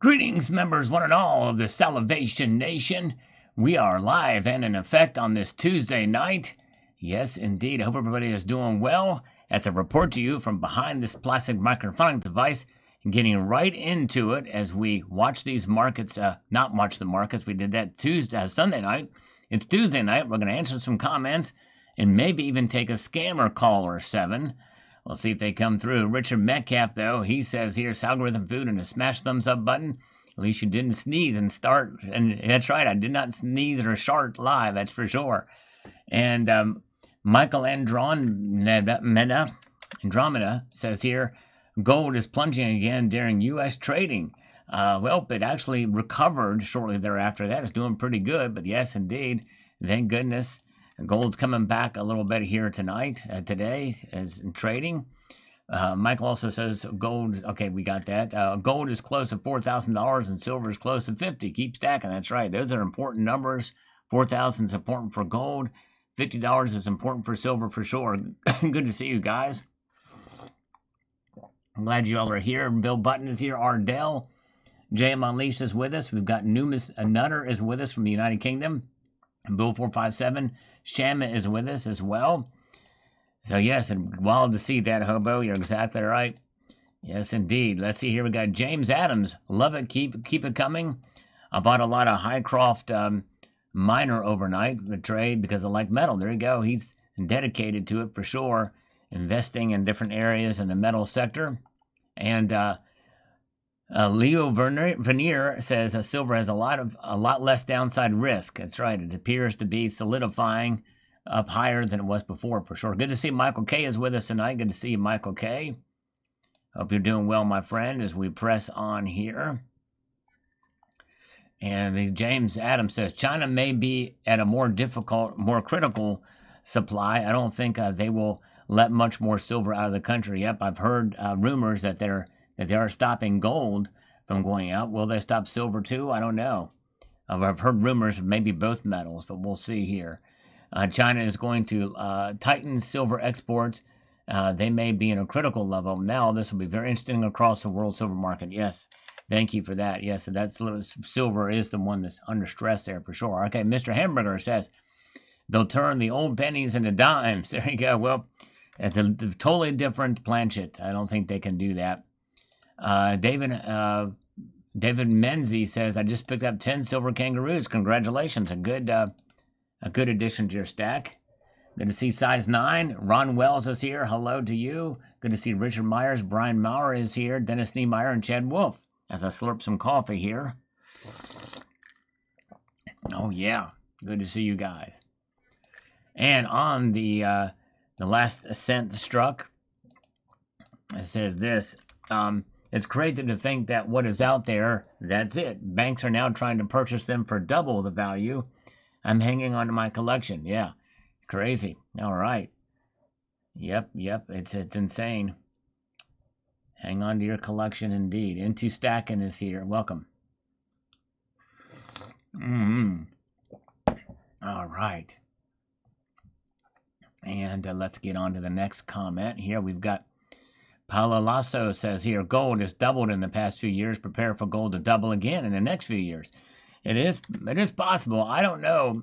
Greetings, members, one and all of the Salivation Nation. We are live and in effect on this Tuesday night. Yes, indeed. I hope everybody is doing well. As I report to you from behind this plastic microphonic device, and getting right into it as we watch these markets, not watch the markets. We did that Sunday night. It's Tuesday night. We're going to answer some comments and maybe even take a scammer call or 7. We'll see if they come through. Richard Metcalf, though, he says here's algorithm food and a smash thumbs up button. At least you didn't sneeze and start. And that's right, I did not sneeze or shart live, that's for sure. And Michael Andromeda says here, gold is plunging again during U.S. trading. Well, it actually recovered shortly thereafter. That is doing pretty good. But yes, indeed, thank goodness. Gold's coming back a little bit here today, as in trading. Michael also says gold. Okay, we got that. Gold is close to $4,000 and silver is close to $50. Keep stacking. That's right. Those are important numbers. 4,000 is important for gold. $50 is important for silver for sure. Good to see you guys. I'm glad you all are here. Bill Button is here. Ardell. JM Unleashed is with us. We've got Numis Nutter is with us from the United Kingdom. Bill 457. Shama is with us as well. So yes, and wild to see that, Hobo. You're exactly right. Yes, indeed. Let's see here. We got James Adams. Love it. Keep it coming. I bought a lot of Highcroft miner overnight the trade because I like metal. There you go. He's dedicated to it for sure. Investing in different areas in the metal sector. And Leo Vernier says silver has a lot less downside risk. That's right. It appears to be solidifying up higher than it was before for sure. Good to see Michael K is with us tonight. Good to see you, Michael K. Hope you're doing well, my friend, as we press on here. And James Adams says China may be at a more critical supply. I don't think they will let much more silver out of the country. Yep, I've heard rumors that they are stopping gold from going out. Will they stop silver too? I don't know. I've heard rumors of maybe both metals, but we'll see here. China is going to tighten silver exports. They may be in a critical level. Now, this will be very interesting across the world silver market. Yes, thank you for that. Yes, silver is the one that's under stress there for sure. Okay, Mr. Hamburger says they'll turn the old pennies into dimes. There you go. Well, it's a totally different planchet. I don't think they can do that. David Menzie says, I just picked up 10 silver kangaroos. Congratulations. A good addition to your stack. Good to see size 9. Ron Wells is here. Hello to you. Good to see Richard Myers. Brian Maurer is here. Dennis Niemeyer and Chad Wolf. As I slurp some coffee here. Oh, yeah. Good to see you guys. And on the last cent struck, it says this. It's crazy to think that what is out there, that's it. Banks are now trying to purchase them for double the value. I'm hanging on to my collection. Yeah, crazy. All right. Yep. It's insane. Hang on to your collection indeed. Into Stacking is here. Welcome. All right. And let's get on to the next comment here. We've got Paolo Lasso says here, gold has doubled in the past few years. Prepare for gold to double again in the next few years. It is possible. I don't know.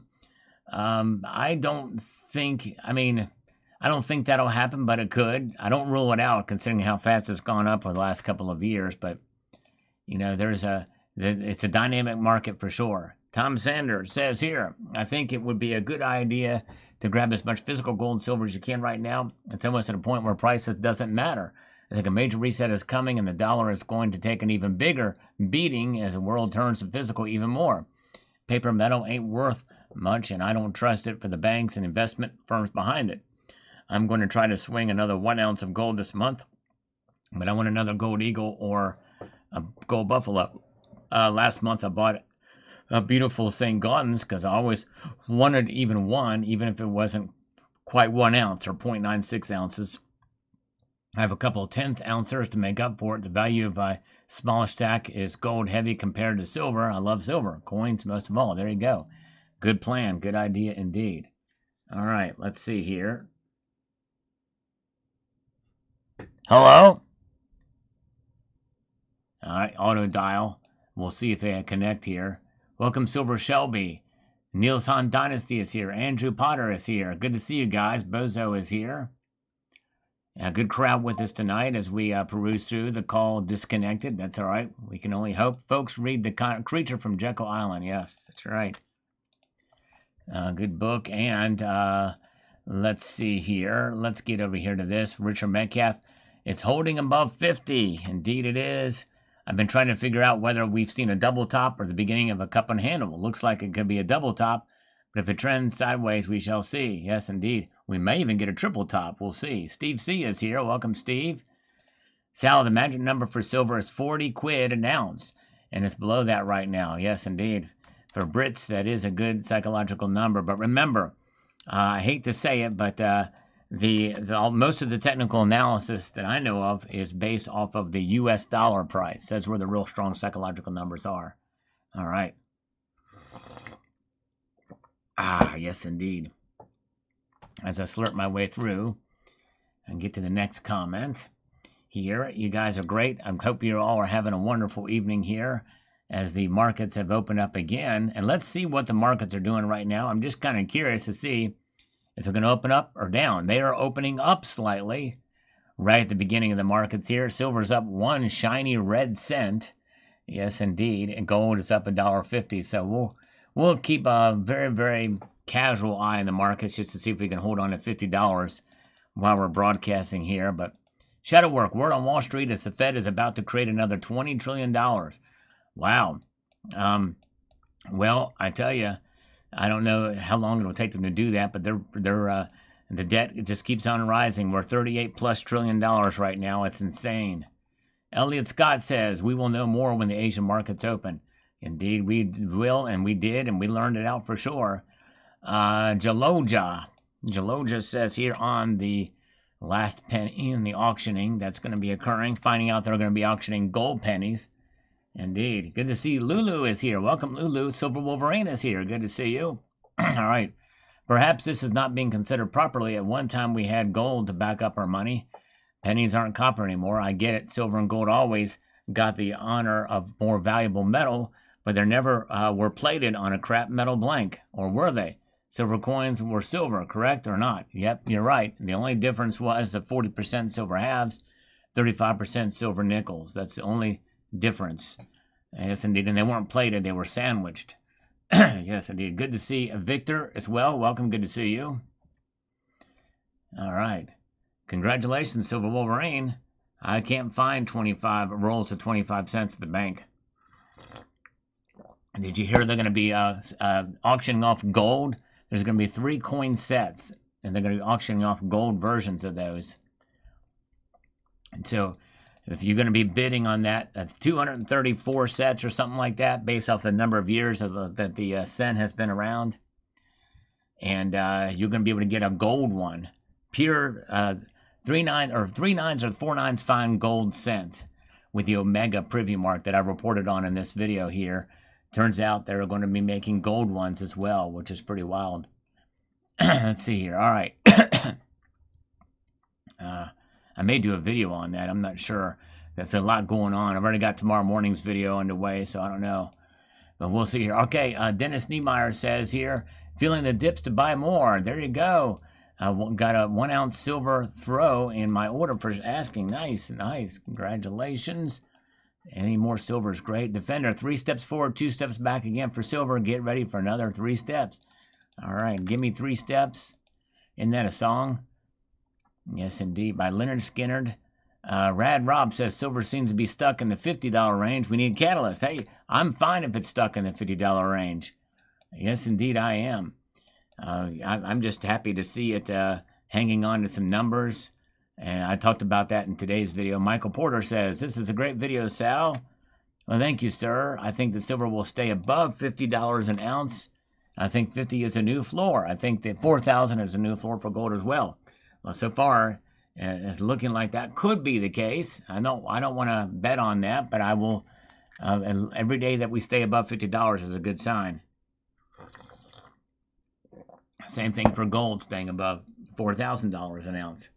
I don't think that'll happen, but it could. I don't rule it out considering how fast it's gone up over the last couple of years. But, it's a dynamic market for sure. Tom Sanders says here, I think it would be a good idea to grab as much physical gold and silver as you can right now. It's almost at a point where prices doesn't matter. I think a major reset is coming and the dollar is going to take an even bigger beating as the world turns to physical even more. Paper metal ain't worth much and I don't trust it for the banks and investment firms behind it. I'm going to try to swing another 1 ounce of gold this month, but I want another gold eagle or a gold buffalo. Last month I bought a beautiful St. Gaudens because I always wanted even one, even if it wasn't quite 1 ounce or 0.96 ounces. I have a couple of 10th ounces to make up for it. The value of a small stack is gold heavy compared to silver. I love silver. Coins most of all. There you go. Good plan. Good idea indeed. All right. Let's see here. Hello? All right. Auto dial. We'll see if they connect here. Welcome, Silver Shelby. Niels Han Dynasty is here. Andrew Potter is here. Good to see you guys. Bozo is here. A good crowd with us tonight as we peruse through the call disconnected. That's all right. We can only hope. Folks, read The Creature from Jekyll Island. Yes, that's right. Good book. And let's see here. Let's get over here to this. Richard Metcalf. It's holding above 50. Indeed it is. I've been trying to figure out whether we've seen a double top or the beginning of a cup and handle. It looks like it could be a double top, but if it trends sideways, we shall see. Yes, indeed. We may even get a triple top. We'll see. Steve C. is here. Welcome, Steve. Sal, the magic number for silver is 40 quid an ounce, and it's below that right now. Yes, indeed. For Brits, that is a good psychological number. But remember, I hate to say it, but most of the technical analysis that I know of is based off of the U.S. dollar price. That's where the real strong psychological numbers are. All right. Yes, indeed. As I slurp my way through and get to the next comment here. You guys are great. I hope you all are having a wonderful evening here as the markets have opened up again. And let's see what the markets are doing right now. I'm just kind of curious to see if they're going to open up or down. They are opening up slightly right at the beginning of the markets here. Silver's up 1 shiny red cent. Yes, indeed. And gold is up $1.50. So we'll keep a very, very casual eye on the markets just to see if we can hold on to $50 while we're broadcasting here. But shadow work. Word on Wall Street is the Fed is about to create another $20 trillion. Wow. Well, I tell you, I don't know how long it'll take them to do that, but the debt just keeps on rising. We're $38+ trillion right now. It's insane. Elliot Scott says, we will know more when the Asian markets open. Indeed, we will, and we did, and we learned it out for sure. Jaloja says here on the last penny in the auctioning that's going to be occurring, finding out they're going to be auctioning gold pennies. Indeed. Good to see Lulu is here. Welcome, Lulu. Silver Wolverine is here. Good to see you. All right. Perhaps this is not being considered properly. At one time, we had gold to back up our money. Pennies aren't copper anymore. I get it. Silver and gold always got the honor of more valuable metal, but they never were plated on a crap metal blank. Or were they? Silver coins were silver, correct or not? Yep, you're right. The only difference was the 40% silver halves, 35% silver nickels. That's the only difference. Yes, indeed. And they weren't plated, they were sandwiched. Yes, indeed. Good to see Victor as well. Welcome. Good to see you. All right. Congratulations, Silver Wolverine. I can't find 25 rolls of 25 cents at the bank. Did you hear they're going to be auctioning off gold? There's going to be 3 coin sets, and they're going to be auctioning off gold versions of those. And so if you're going to be bidding on that, 234 sets or something like that, based off the number of years that the cent has been around. And you're going to be able to get a gold one. Pure 3 nines or 4 nines fine gold cent with the Omega privy mark that I reported on in this video here. Turns out they're going to be making gold ones as well, which is pretty wild. Let's see here. All right. I may do a video on that. I'm not sure. There's a lot going on. I've already got tomorrow morning's video underway, so I don't know. But we'll see here. Okay, Dennis Niemeyer says here, feeling the dips to buy more. There you go. Got a 1 ounce silver throw in my order for asking. Nice, nice. Congratulations. Any more silver is great. Defender, 3 steps forward, 2 steps back again for silver. Get ready for another 3 steps. All right, give me 3 steps. Isn't that a song? Yes, indeed, by Leonard Skinner. Rad Rob says silver seems to be stuck in the $50 range. We need catalyst. Hey, I'm fine if it's stuck in the $50 range. Yes, indeed, I am. I'm just happy to see it hanging on to some numbers. And I talked about that in today's video. Michael Porter says, this is a great video, Sal. Well, thank you, sir. I think the silver will stay above $50 an ounce. I think 50 is a new floor. I think that 4,000 is a new floor for gold as well. Well, so far, it's looking like that could be the case. I don't want to bet on that, but I will. Every day that we stay above $50 is a good sign. Same thing for gold, staying above $4,000 an ounce.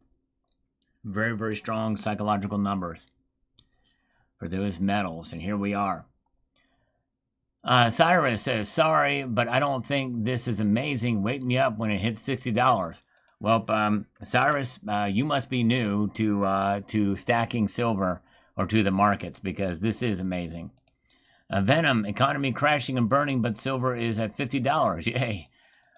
Very, very strong psychological numbers for those metals. And here we are. Cyrus says, sorry, but I don't think this is amazing. Wake me up when it hits $60. Well, Cyrus, you must be new to stacking silver or to the markets, because this is amazing. Venom, economy crashing and burning, but silver is at $50. Yay.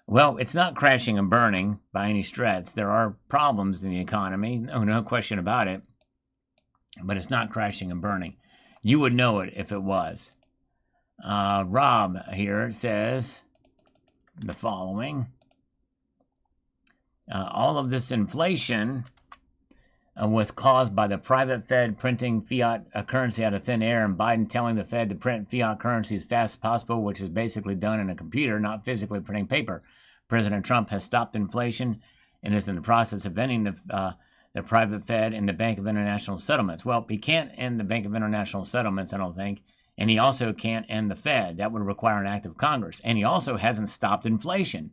Well, it's not crashing and burning by any stretch. There are problems in the economy, no question about it, but it's not crashing and burning. You would know it if it was. Rob here says the following. All of this inflation was caused by the private Fed printing fiat currency out of thin air, and Biden telling the Fed to print fiat currency as fast as possible, which is basically done in a computer, not physically printing paper. President Trump has stopped inflation and is in the process of ending the private Fed and the Bank of International Settlements. Well, he can't end the Bank of International Settlements, I don't think. And he also can't end the Fed. That would require an act of Congress. And he also hasn't stopped inflation.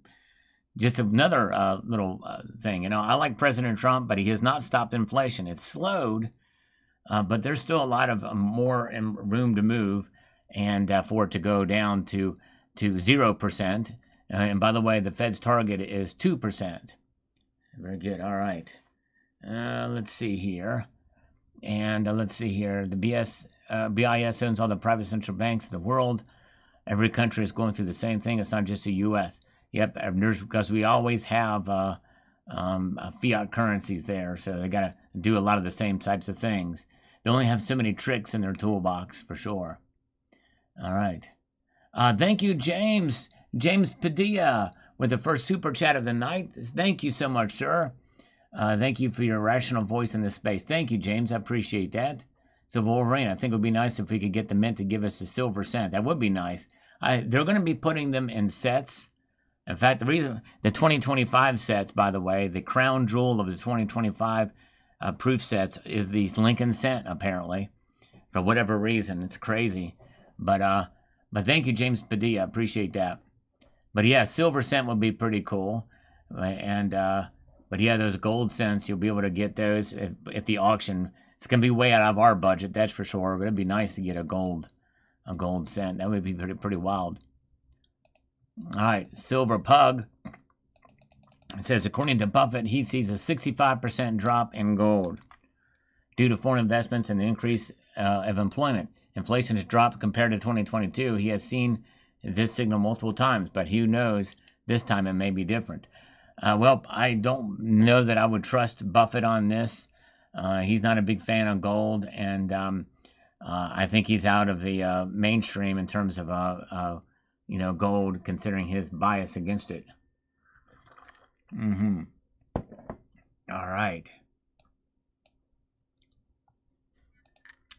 Just another little thing. I like President Trump, but he has not stopped inflation. It's slowed, but there's still a lot of more room to move and for it to go down to 0%. And by the way, the Fed's target is 2%. Very good. All right. Let's see here. And let's see here. The BIS owns all the private central banks of the world. Every country is going through the same thing. It's not just the U.S. Yep, because we always have fiat currencies there, so they got to do a lot of the same types of things. They only have so many tricks in their toolbox, for sure. All right. Thank you, James. James Padilla, with the first super chat of the night. Thank you so much, sir. Thank you for your rational voice in this space. Thank you, James. I appreciate that. So, Wolverine, I think it would be nice if we could get the Mint to give us a silver cent. That would be nice. They're going to be putting them in sets. In fact, the 2025 sets, by the way, the crown jewel of the 2025 proof sets is the Lincoln cent, apparently, for whatever reason. It's crazy. But thank you, James Padilla. I appreciate that. But yeah, silver cent would be pretty cool. But yeah, those gold cents, you'll be able to get those at the auction. It's going to be way out of our budget, that's for sure. But it'd be nice to get a gold cent. That would be pretty wild. All right, Silver Pug. It says, according to Buffett, he sees a 65% drop in gold due to foreign investments and the increase of employment. Inflation has dropped compared to 2022. He has seen this signal multiple times, but who knows, this time it may be different. Well, I don't know that I would trust Buffett on this. He's not a big fan of gold, and I think he's out of the mainstream in terms of gold, considering his bias against it. All right.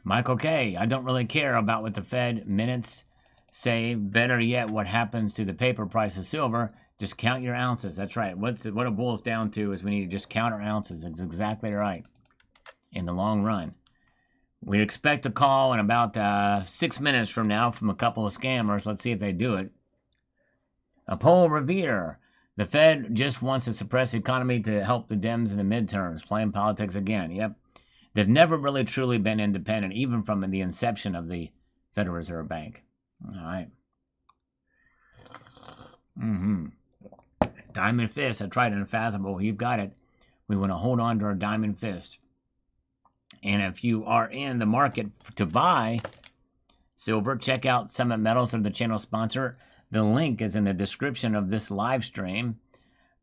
Michael K. I don't really care about what the Fed minutes say. Better yet, what happens to the paper price of silver. Just count your ounces. That's right. What it boils down to is we need to just count our ounces. It's exactly right. In the long run. We expect a call in about 6 minutes from now from a couple of scammers. Let's see if they do it. Paul Revere. The Fed just wants to suppress the economy to help the Dems in the midterms. Playing politics again. Yep. They've never really truly been independent, even from the inception of the Federal Reserve Bank. All right. Diamond fist. I tried it unfathomable. You've got it. We want to hold on to our diamond fist. And if you are in the market to buy silver, check out Summit Metals, or the channel sponsor. The link is in the description of this live stream.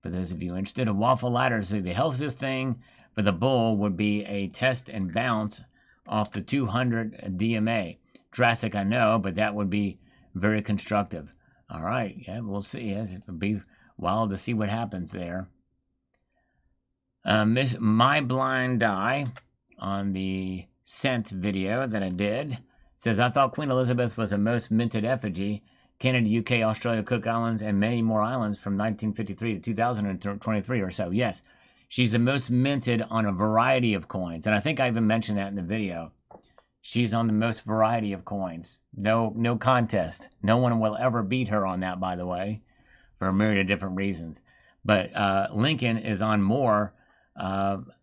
For those of you interested, a waffle ladder is the healthiest thing for the bull would be a test and bounce off the 200 DMA. Drastic, I know, but that would be very constructive. All right, yeah, we'll see. Yes, it would be wild to see what happens there. Miss My Blind Eye on the scent video that I did says, I thought Queen Elizabeth was the most minted effigy. Canada, UK, Australia, Cook Islands, and many more islands from 1953 to 2023 or so. Yes, she's the most minted on a variety of coins. And I think I even mentioned that in the video. She's on the most variety of coins. No contest. No one will ever beat her on that, by the way, for a myriad of different reasons. But Lincoln is on more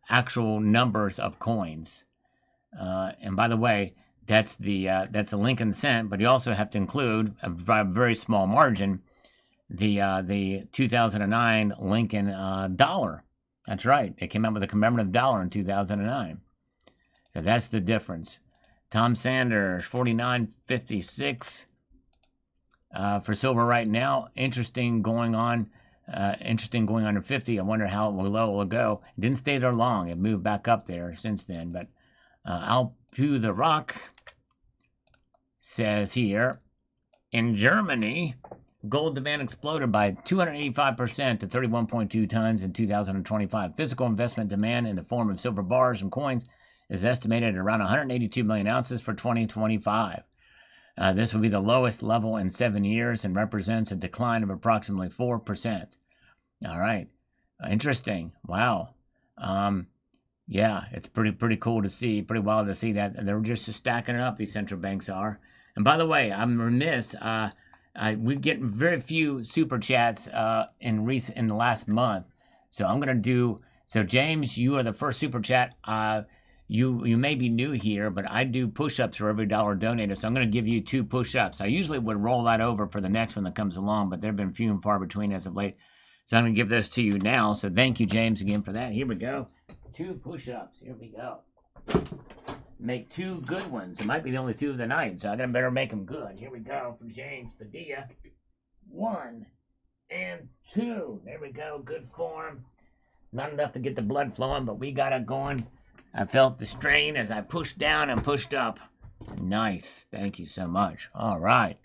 actual numbers of coins. And by the way, That's the Lincoln cent, but you also have to include by a very small margin the 2009 Lincoln dollar. That's right. They came out with a commemorative dollar in 2009. So that's the difference. Tom Sanders 49.56 for silver right now. Interesting going on to 50. I wonder how low it will go. It didn't stay there long. It moved back up there since then. But Alpu the Rock says here, in Germany, gold demand exploded by 285% to 31.2 tons in 2025. Physical investment demand in the form of silver bars and coins is estimated at around 182 million ounces for 2025. This will be the lowest level in 7 years and represents a decline of approximately 4%. All right. Interesting. Wow. Yeah, it's pretty cool to see, pretty wild to see that. They're just stacking it up, these central banks are. And by the way, I'm remiss. We get very few super chats in the last month, so I'm gonna do. So James, you are the first super chat. You may be new here, but I do push-ups for every dollar donated, so I'm gonna give you 2 push-ups. I usually would roll that over for the next one that comes along, but they've been few and far between as of late. So I'm gonna give those to you now. So thank you, James, again for that. Here we go. 2 push-ups. Here we go. Make 2 good ones. It might be the only 2 of the night, so I better make them good. Here we go from James Padilla. 1 and 2. There we go. Good form. Not enough to get the blood flowing, but we got it going. I felt the strain as I pushed down and pushed up. Nice. Thank you so much. All right.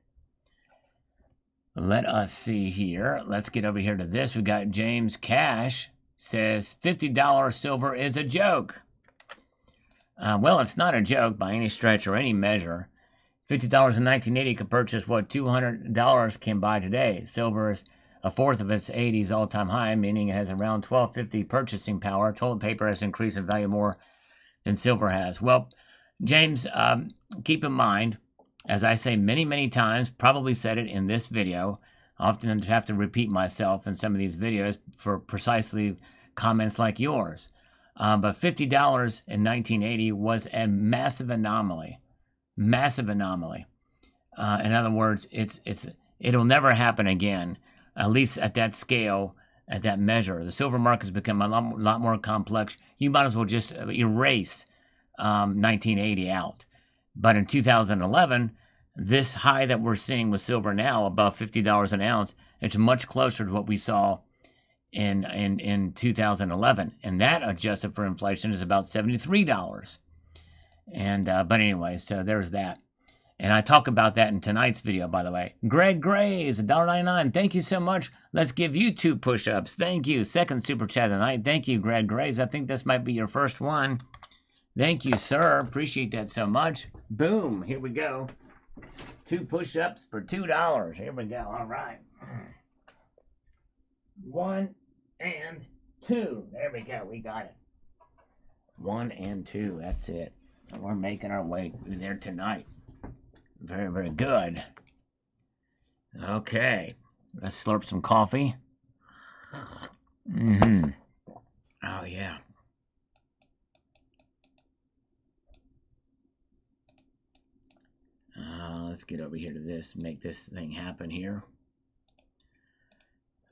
Let us see here. Let's get over here to this. We got James Cash says $50 silver is a joke. Well, it's not a joke by any stretch or any measure. $50 in 1980 could purchase what $200 can buy today. Silver is a fourth of its 80s all-time high, meaning it has around $12.50 purchasing power. Toilet paper has increased in value more than silver has. Well, James, keep in mind, as I say many, many times, probably said it in this video, I often have to repeat myself in some of these videos for precisely comments like yours. But $50 in 1980 was a massive anomaly. Massive anomaly. In other words, it'll never happen again, at least at that scale, at that measure. The silver market has become a lot more complex. You might as well just erase 1980 out. But in 2011, this high that we're seeing with silver now, above $50 an ounce, it's much closer to what we saw in 2011, and that adjusted for inflation is about $73. And but anyway, so there's that. And I talk about that in tonight's video, by the way. Greg Graves, $1.99. Thank you so much. Let's give you 2 push-ups. Thank you. Second super chat of the night. Thank you, Greg Graves. I think this might be your first one. Thank you, sir. Appreciate that so much. Boom. Here we go. 2 push-ups for $2. Here we go. All right. 1 and 2. There we go. We got it. 1 and 2. That's it. And we're making our way through there tonight. Very, very good. Okay. Let's slurp some coffee. Mm-hmm. Oh, yeah. Let's get over here to this. Make this thing happen here.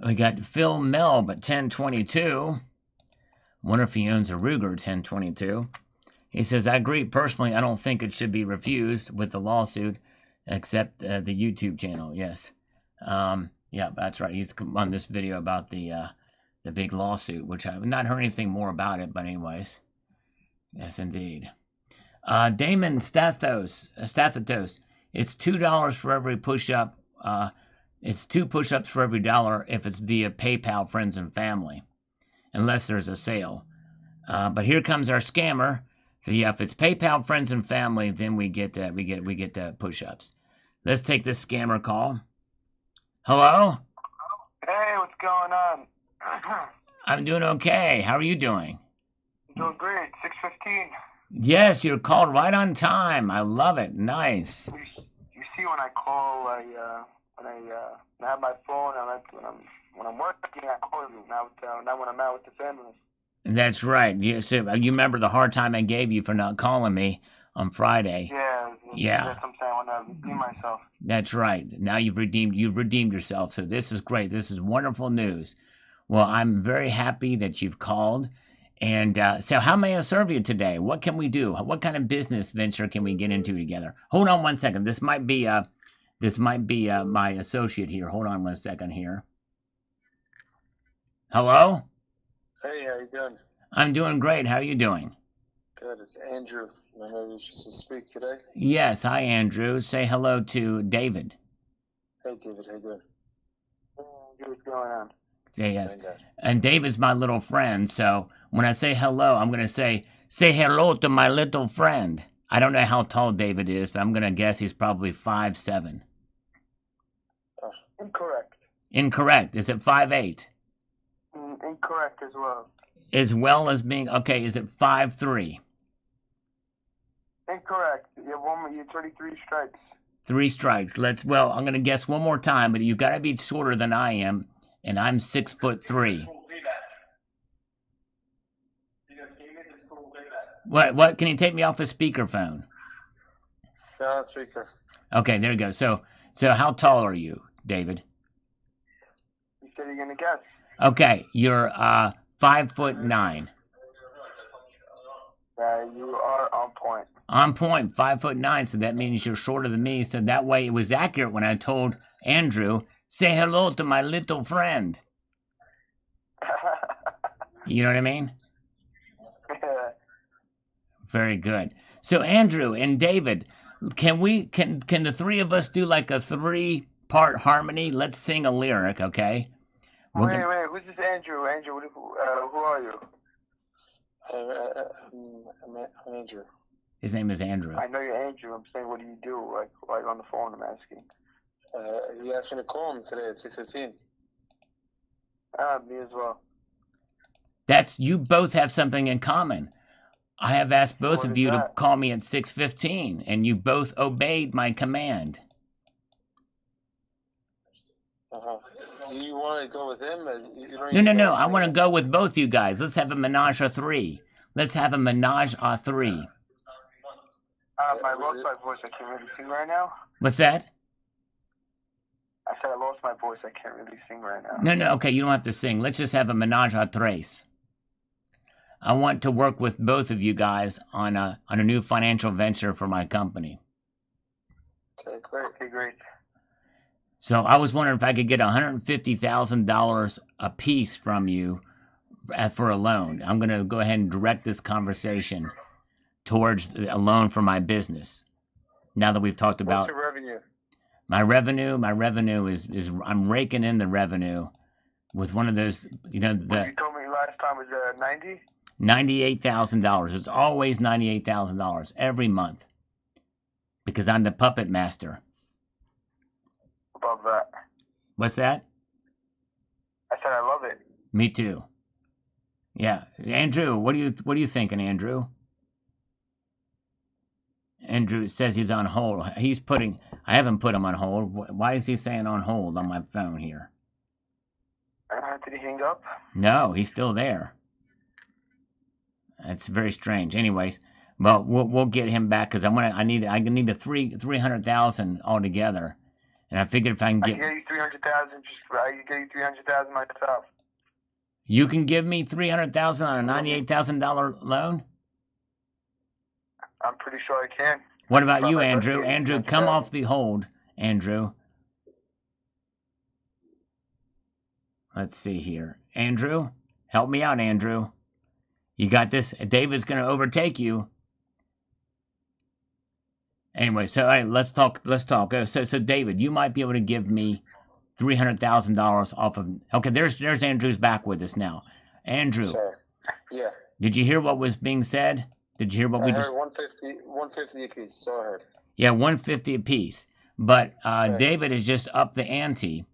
We got Phil Melb at 1022. Wonder if he owns a Ruger 1022. He says, I agree. Personally, I don't think it should be refused with the lawsuit, except the YouTube channel. Yes. Yeah, that's right. He's on this video about the big lawsuit, which I've not heard anything more about it, but anyways. Yes, indeed. Damon Stathos. It's $2 for every push-up. It's 2 push-ups for every dollar if it's via PayPal, friends and family, unless there's a sale. But here comes our scammer. So yeah, if it's PayPal, friends and family, then we get the push-ups. Let's take this scammer call. Hello? Hey, what's going on? I'm doing okay. How are you doing? Doing great. 6:15. Yes, you're called right on time. I love it. Nice. You see, when I call, I have my phone. When I'm working, I call you. Now when I'm out with the family. That's right. You remember the hard time I gave you for not calling me on Friday. Yeah. Yeah. That's what I'm saying. I want to redeem myself. That's right. Now you've redeemed yourself. So this is great. This is wonderful news. Well, I'm very happy that you've called. And so how may I serve you today? What can we do? What kind of business venture can we get into together? Hold on one second. This might be my associate here. Hold on one second here. Hello? Hey, how you doing? I'm doing great. How are you doing? Good. It's Andrew. I know you're supposed to speak today. Yes. Hi, Andrew. Say hello to David. Hey, David. How you doing? What's going on? Say yes. And David's my little friend, so when I say hello, I'm going to say hello to my little friend. I don't know how tall David is, but I'm going to guess he's probably 5'7". Incorrect. Incorrect. Is it 5'8"? Incorrect as well. As well as being, okay, is it 5'3"? Incorrect. You're 33 strikes. 3 strikes. I'm going to guess one more time, but you got to be shorter than I am, and I'm 6'3". What? Can you take me off a speakerphone? No, speaker. Okay, there you go. So how tall are you, David? You said you're gonna guess. Okay, you're 5'9". You are on point. On point, 5'9", so that means you're shorter than me. So that way it was accurate when I told Andrew, say hello to my little friend. You know what I mean? Very good. So Andrew and David, can the three of us do like a 3-part harmony? Let's sing a lyric, okay? Wait, who's this Andrew? Andrew, who are you? I'm Andrew. His name is Andrew. I know you're Andrew. I'm saying, what do you do? Like on the phone, I'm asking. He asked me to call him today at 6:15. Me as well. You both have something in common. I have asked both of you to call me at 6:15, and you both obeyed my command. Do you want to go with him? No. I want to go with both you guys. Let's have a menage a three. Let's have a menage a three. I lost my voice. I can't really sing right now. What's that? I said I lost my voice. I can't really sing right now. No. Okay, you don't have to sing. Let's just have a menage a tres. I want to work with both of you guys on a new financial venture for my company. Okay, great. Okay, great. So I was wondering if I could get $150,000 a piece from you for a loan. I'm going to go ahead and direct this conversation towards a loan for my business. Now that we've talked about... What's your revenue? My revenue is I'm raking in the revenue with one of those, you told me last time was 90? $98,000. It's always $98,000 every month because I'm the puppet master. Love that. What's that? I said I love it. Me too. Yeah, Andrew, what are you thinking, Andrew? Andrew says he's on hold. I haven't put him on hold. Why is he saying on hold on my phone here? Did he hang up? No, he's still there. That's very strange. Anyways, well, we'll get him back because I need the 300,000 altogether, and I figured if I can get. I can get you 300,000. I can get you 300,000 myself. You can give me 300,000 on a $98,000 loan. I'm pretty sure I can. What about you, Andrew? Andrew, come off the hold, Andrew. Let's see here. Andrew, help me out, Andrew. You got this. David's going to overtake you. Anyway, so all right, let's talk. So David, you might be able to give me $300,000 off of. Okay, there's Andrew's back with us now. Andrew. Sorry. Yeah. Did you hear what was being said? Did you hear what we just? I heard 150 a piece. So I heard. Yeah, 150 a piece. But David has just upped the ante.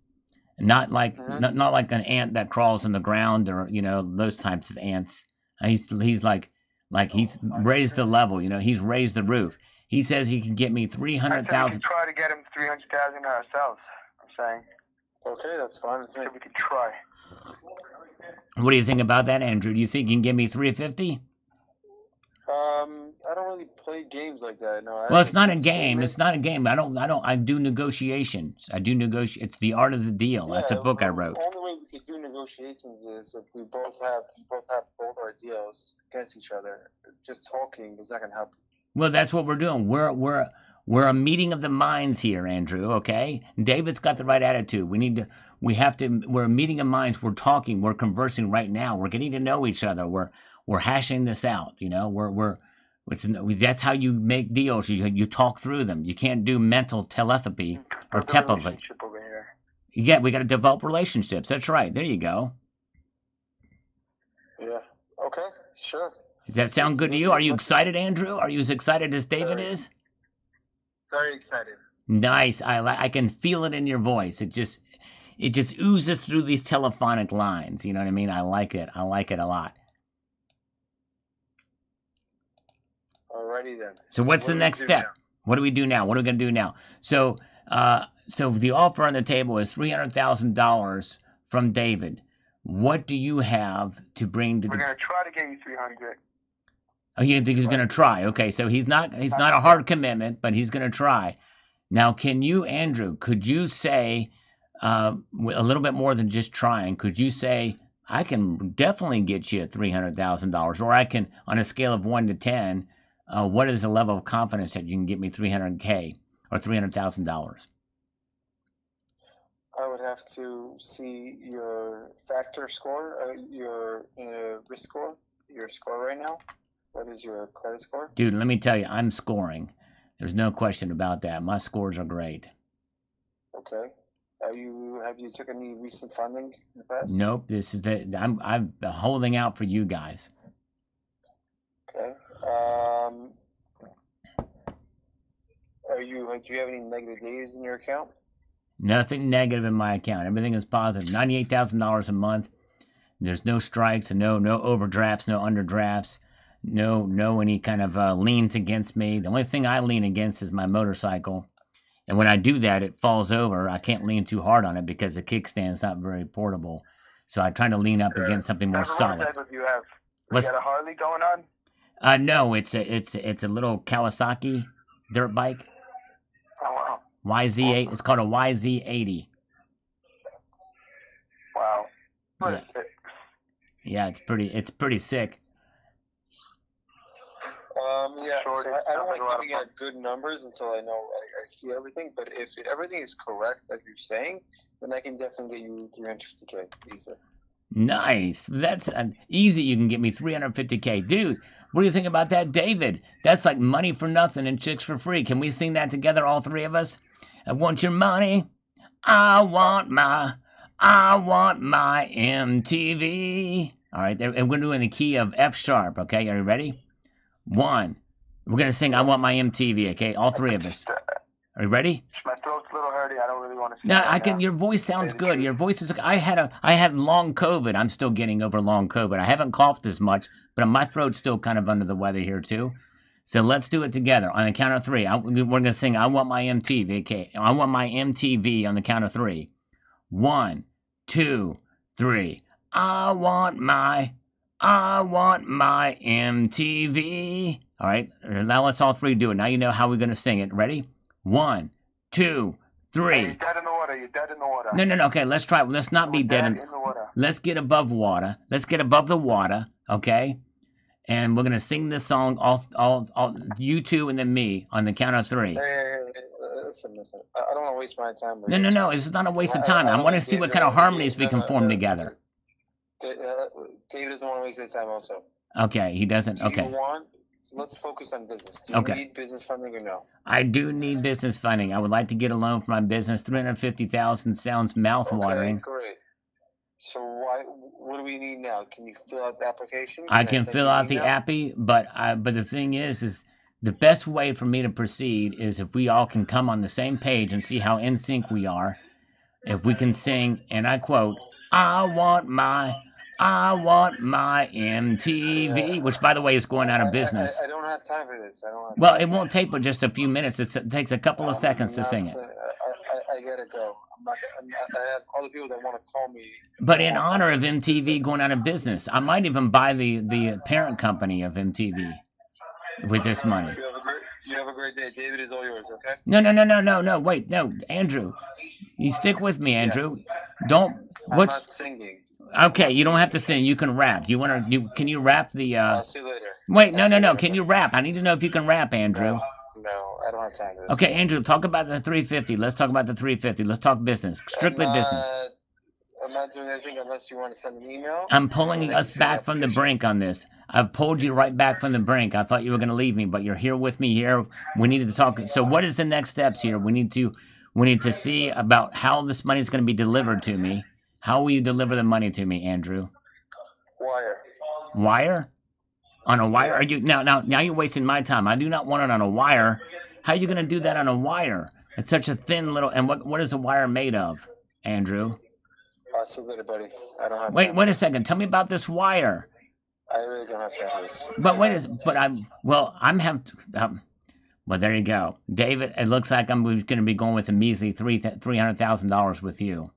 Not like not like an ant that crawls in the ground or those types of ants. He's like he's raised the level. He's raised the roof. He says he can get me 300,000. Try to get him 300,000 ourselves. I'm saying. Okay, that's fine. So we can try. What do you think about that, Andrew? Do you think you can give me 350? really play games like that. No, Well, it's just not a make game. It's statements. not a game. I do negotiations. I do negotiate. It's the art of the deal. That's a Yeah, book I the wrote. only way we could do negotiations is if we both have both our deals against each other. Just talking is not gonna help. Well, that's what we're doing. We're a meeting of the minds here, Andrew. Okay, David's got the right attitude. We have to. We're a meeting of minds. We're talking. We're conversing right now. We're getting to know each other. We're hashing this out. You know, that's how you make deals. You talk through them. You can't do mental telepathy or Build a telepathy. relationship over here. Yeah, we got to develop relationships. That's right. There you go. Yeah. Okay. Sure. Does that sound good to you? Are you excited, Andrew? Are you as excited as David is? Very excited. Nice. I can feel it in your voice. It just oozes through these telephonic lines. You know what I mean? I like it. I like it a lot. Alrighty then. So what's the next step? What do we do now? What are we going to do now? So the offer on the table is $300,000 from David. What do you have to bring to We're gonna try to get you 300. Oh, you think he's going to try? Okay, so he's not a hard commitment, but he's going to try. Now, Andrew, could you say a little bit more than just trying? Could you say, I can definitely get you $300,000, or I can, on a scale of 1 to 10, what is the level of confidence that you can get me $300K or $300,000? I would have to see your factor score, your risk score, your score right now. What is your credit score? Dude, let me tell you, I'm scoring. There's no question about that. My scores are great. Okay. Have you took any recent funding in the past? Nope. I'm holding out for you guys. Okay. Do you have any negative days in your account? Nothing negative in my account. Everything is positive. $98,000 a month. There's no strikes and no overdrafts, no underdrafts. No any kind of liens against me. The only thing I lean against is my motorcycle. And when I do that, it falls over. I can't lean too hard on it because the kickstand's not very portable. So I try to lean up against something more solid. What type of you have? You got a Harley going on? No, it's a little Kawasaki dirt bike. Oh wow. YZ8. It's called a YZ80. Wow. Yeah. Yeah, it's pretty sick. Yeah, so I don't like looking at good numbers until I know I see everything. But if everything is correct, like you're saying, then I can definitely get you 350K easy. Nice. That's easy. You can get me 350K, dude. What do you think about that, David? That's like money for nothing and chicks for free. Can we sing that together, all three of us? I want your money. I want my MTV. All right, and we're doing the key of F sharp. Okay, are you ready? 1. We're gonna sing "I Want My MTV." Okay, all three of us. Are you ready? My throat's a little hurty. I don't really want to. No, I can. Your voice sounds good. Your voice is. I had long COVID. I'm still getting over long COVID. I haven't coughed as much, but my throat's still kind of under the weather here too. So let's do it together on the count of 3. We're gonna sing "I Want My MTV." Okay, I want my MTV on the count of 3. 1, 2, 3. I want my MTV. All right, now let's all three do it. Now you know how we're going to sing it. Ready? 1, 2, 3. Hey, you're dead in the water. You're dead in the water. No. Okay, let's try. Let's not be dead in the water. Let's get above water. Let's get above the water. Okay, and we're going to sing this song. All you two and then me on the count of 3. Hey, listen. I don't want to waste my time. No. It's not a waste of time. I want to see what kind of harmonies we can form together. David doesn't want to waste his time also. Okay, he doesn't. Okay. Let's focus on business. Do you need business funding or no? I do need business funding. I would like to get a loan for my business. $350,000 sounds mouth-watering. Okay, great. So what do we need now? Can you fill out the application? I can fill out the appy, but the thing is the best way for me to proceed is if we all can come on the same page and see how in sync we are. If we can sing, and I quote, I want my MTV, which, by the way, is going out of business. I don't have time for this. Well, it won't take but just a few minutes. It takes a couple of seconds to sing it. I gotta go. I have other people that want to call me. But in honor of MTV going out of business, I might even buy the parent company of MTV. with this money. You have a great day. David is all yours, okay? No. Wait, no, Andrew. You stick with me, Andrew. Don't. I'm not singing. Okay, you don't have to sing. You can rap. Can you rap the? I'll see you later. Wait, no. Can you rap? I need to know if you can rap, Andrew. No, I don't have time for this. Okay, Andrew, talk about the 350. Let's talk about the 350. Let's talk business. Strictly business. I'm not doing anything unless you want to send an email. I'm pulling us back from the brink on this. I've pulled you right back from the brink. I thought you were going to leave me, but you're here with me here. We needed to talk. So what is the next steps here? We need to see about how this money is going to be delivered to me. How will you deliver the money to me, Andrew? Wire. Wire? On a wire? Are you now you're wasting my time. I do not want it on a wire. How are you going to do that on a wire? It's such a thin little. And what is a wire made of, Andrew? I'll see you later, buddy. I don't have. Wait a second. Tell me about this wire. I really don't have time for this. Well, there you go, David. It looks like I'm going to be going with a measly $300,000 with you.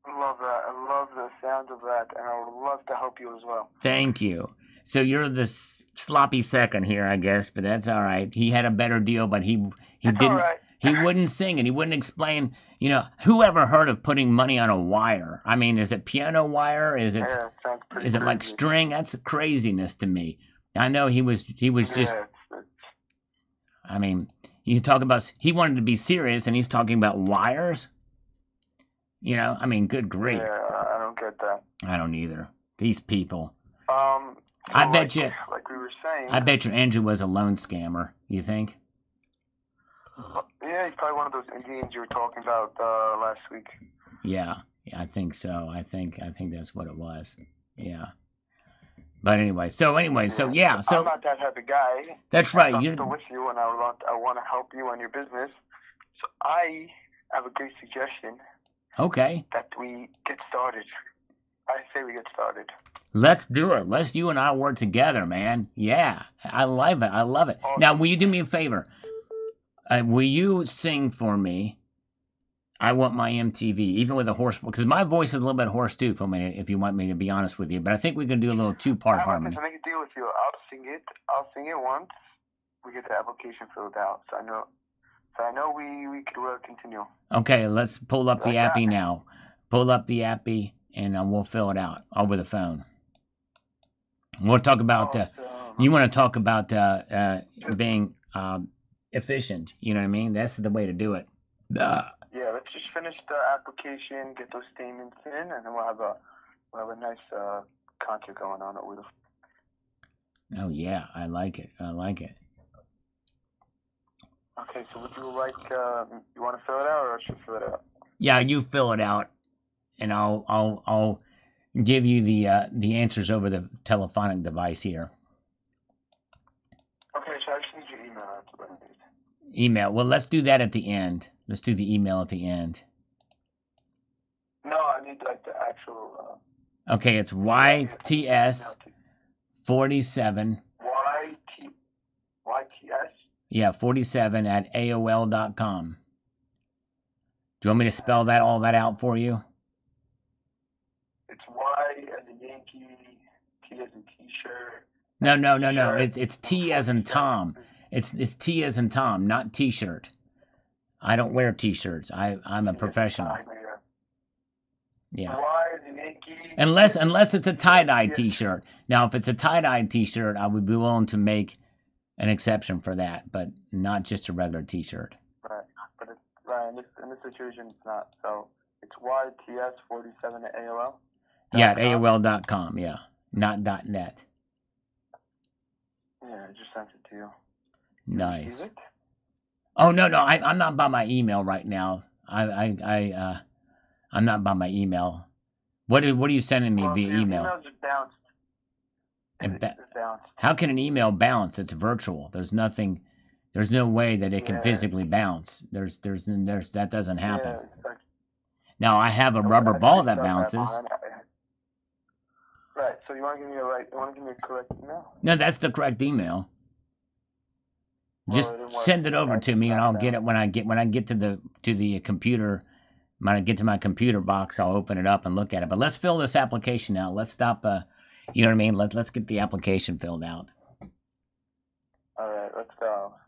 I love that. I love the sound of that, and I would love to help you as well. Thank you. So you're the sloppy second here, I guess, but that's all right. He had a better deal, but he didn't. All right. He wouldn't sing and he wouldn't explain. You know, who ever heard of putting money on a wire? I mean, is it piano wire? Is it like string? That's craziness to me. I know he was just. I mean, you talk about he wanted to be serious and he's talking about wires. You know, I mean, good grief. Yeah, I don't get that. I don't either. These people. I bet you. Like we were saying. I bet you Andrew was a loan scammer. You think? Yeah, he's probably one of those Indians you were talking about last week. Yeah, I think so. I think that's what it was. Yeah. But anyway, so yeah, so I'm not that type of guy. That's right. I'm still with you, and I want to help you on your business. So I have a great suggestion. Okay. That we get started. I say we get started. Let's do it. Let's you and I work together, man. Yeah, I love it. Awesome. Now, will you do me a favor? Will you sing for me? I want my MTV, even with a hoarse voice, because my voice is a little bit hoarse too, if you want me to be honest with you. But I think we can do a little two-part harmony. I'm going to make a deal with you. I'll sing it once we get the application filled out. So I know we could continue. Okay, let's pull up the appy now. Pull up the appy, and we'll fill it out over the phone. We'll talk about you want to talk about being efficient. You know what I mean? That's the way to do it. Yeah, let's just finish the application, get those statements in, and then we'll have a nice concert going on over the. Oh yeah, I like it. Okay, so would you like you want to fill it out, or I should fill it out? Yeah, you fill it out, and I'll give you the answers over the telephonic device here. Okay, so I just need your email. That's what I need. Email. Well, let's do that at the end. Let's do the email at the end. No, I need like the actual. Okay, it's YTS 47. YTS. Yeah, 47 at AOL.com. Do you want me to spell all that out for you? It's Y as in Yankee, T as in T-shirt. No. It's T as in Tom. It's T as in Tom, not T-shirt. I don't wear T-shirts. I'm a professional. Yeah. Y as in Yankee. Unless it's a tie-dye T-shirt. Now, if it's a tie-dye T-shirt, I would be willing to make an exception for that, but not just a regular T-shirt. Right, but it's right in this situation, it's not. So it's YTS47 at AOL. Yeah, at AOL.com. Yeah, not .net. Yeah, I just sent it to you. Nice. Oh no, I'm not by my email right now. I'm not by my email. What are you sending me via email? Email just bounced. How can an email bounce? It's virtual. There's no way that it can physically bounce. There's that doesn't happen. Yeah, now I have a rubber ball that bounces. Right. So you want to give me a correct email? No, that's the correct email. Just send it over to me, and I'll get it when I get to the computer. When I get to my computer box, I'll open it up and look at it. But let's fill this application out. Let's stop. You know what I mean? Let's get the application filled out.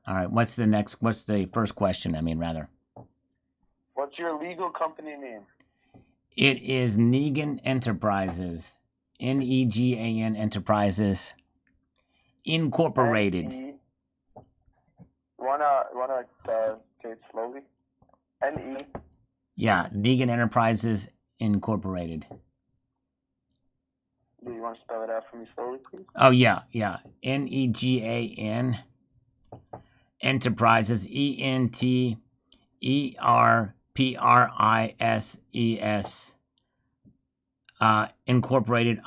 All right. What's the first question? Rather. What's your legal company name? It is Negan Enterprises. Negan Enterprises. Incorporated. Wanna say it slowly? NE. Yeah, Negan Enterprises Incorporated. Do you want to spell it out for me slowly, please? Oh yeah. Negan Enterprises. Enterprises. Incorporated. Incorporated.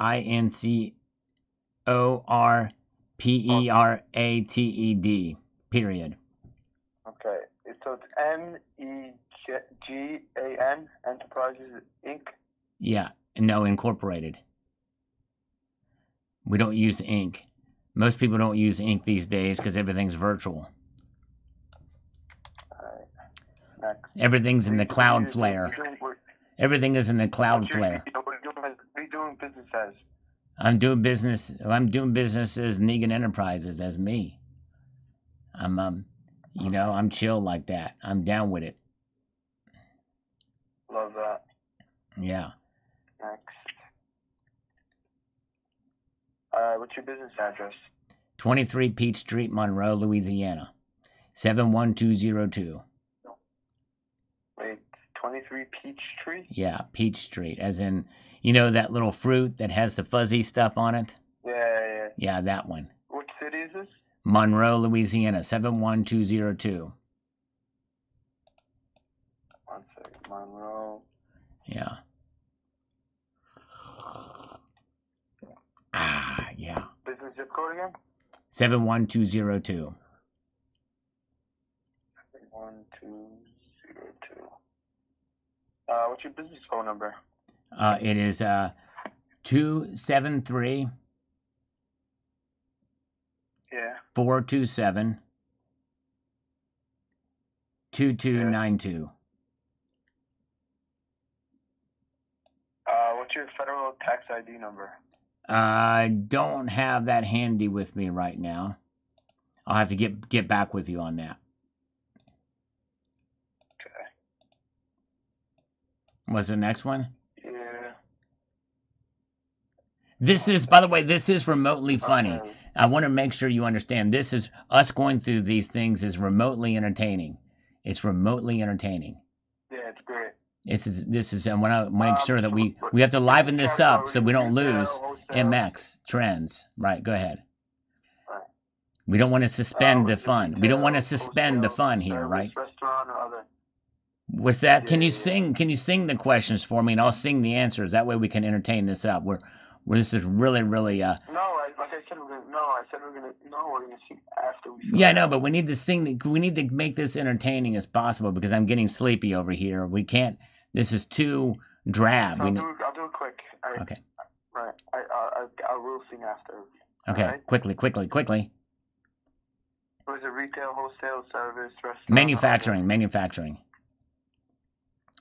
Period. Okay. So it's NEGAN Enterprises Inc. Yeah. No, Incorporated. We don't use ink. Most people don't use ink these days because everything's virtual. Alright. Next. Everything's in the Cloudflare. Everything is in the Cloudflare. What are you doing business as? I'm doing business as Negan Enterprises as me. I'm chill like that. I'm down with it. Love that. Yeah. Next. What's your business address? 23 Peach Street, Monroe, Louisiana. 71202. Wait, 23 Peach Tree? Yeah, Peach Street. As in, that little fruit that has the fuzzy stuff on it? Yeah. Yeah, that one. What city is this? Monroe, Louisiana, 71202. One second, Monroe. Yeah. Yeah. Business zip code again? 71202. 71202. What's your business phone number? It is 273. Yeah. 427 2292. What's your federal tax ID number? I don't have that handy with me right now. I'll have to get back with you on that. Okay. What's the next one? Yeah. This is, by the way, this is remotely funny. Okay. I want to make sure you understand. This is us going through these things is remotely entertaining. It's remotely entertaining. Yeah, it's great. This is, and when I make sure that we have to liven this up so we don't lose MX trends. Right, go ahead. Right. We don't want to suspend the fun. We don't want to suspend the fun here, right? Restaurant or other. What's that? Can you sing the questions for me and I'll sing the answers? That way we can entertain this up. This is really we're gonna sing after we. Yeah, no, but we need to sing. We need to make this entertaining as possible because I'm getting sleepy over here. We can't. This is too drab. I'll do it quick. Okay. Right. I will sing after. Okay. Right? Quickly. Was it retail, wholesale, service, restaurant? Manufacturing.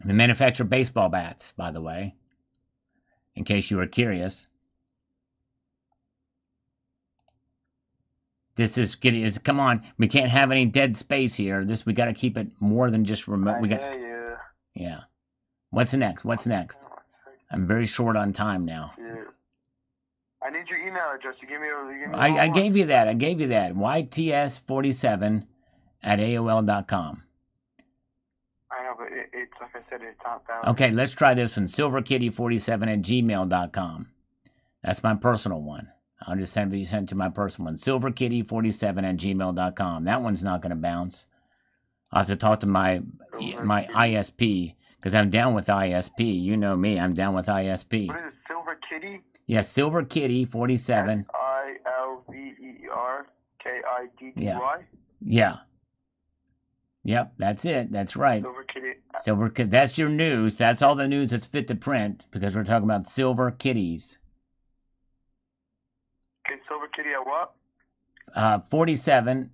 We manufacture baseball bats, by the way, in case you were curious. This is come on. We can't have any dead space here. We got to keep it more than just remote. Yeah. What's next? I'm very short on time now. Yeah. I need your email address. You give me. I gave you that. YTS47@AOL.com. I know, but it's like I said, it's not found. Okay, let's try this one. SilverKitty47@gmail.com. That's my personal one. I'll just send it to my personal one. SilverKitty47@gmail.com. That one's not going to bounce. I'll have to talk to my ISP because I'm down with ISP. You know me. I'm down with ISP. What is it? Silver Kitty? Yeah, SilverKitty47. SilverKitty. Yeah. Yep, that's it. That's right. Silver Kitty. That's your news. That's all the news that's fit to print because we're talking about silver kitties. Okay, Silver Kitty at what? 47,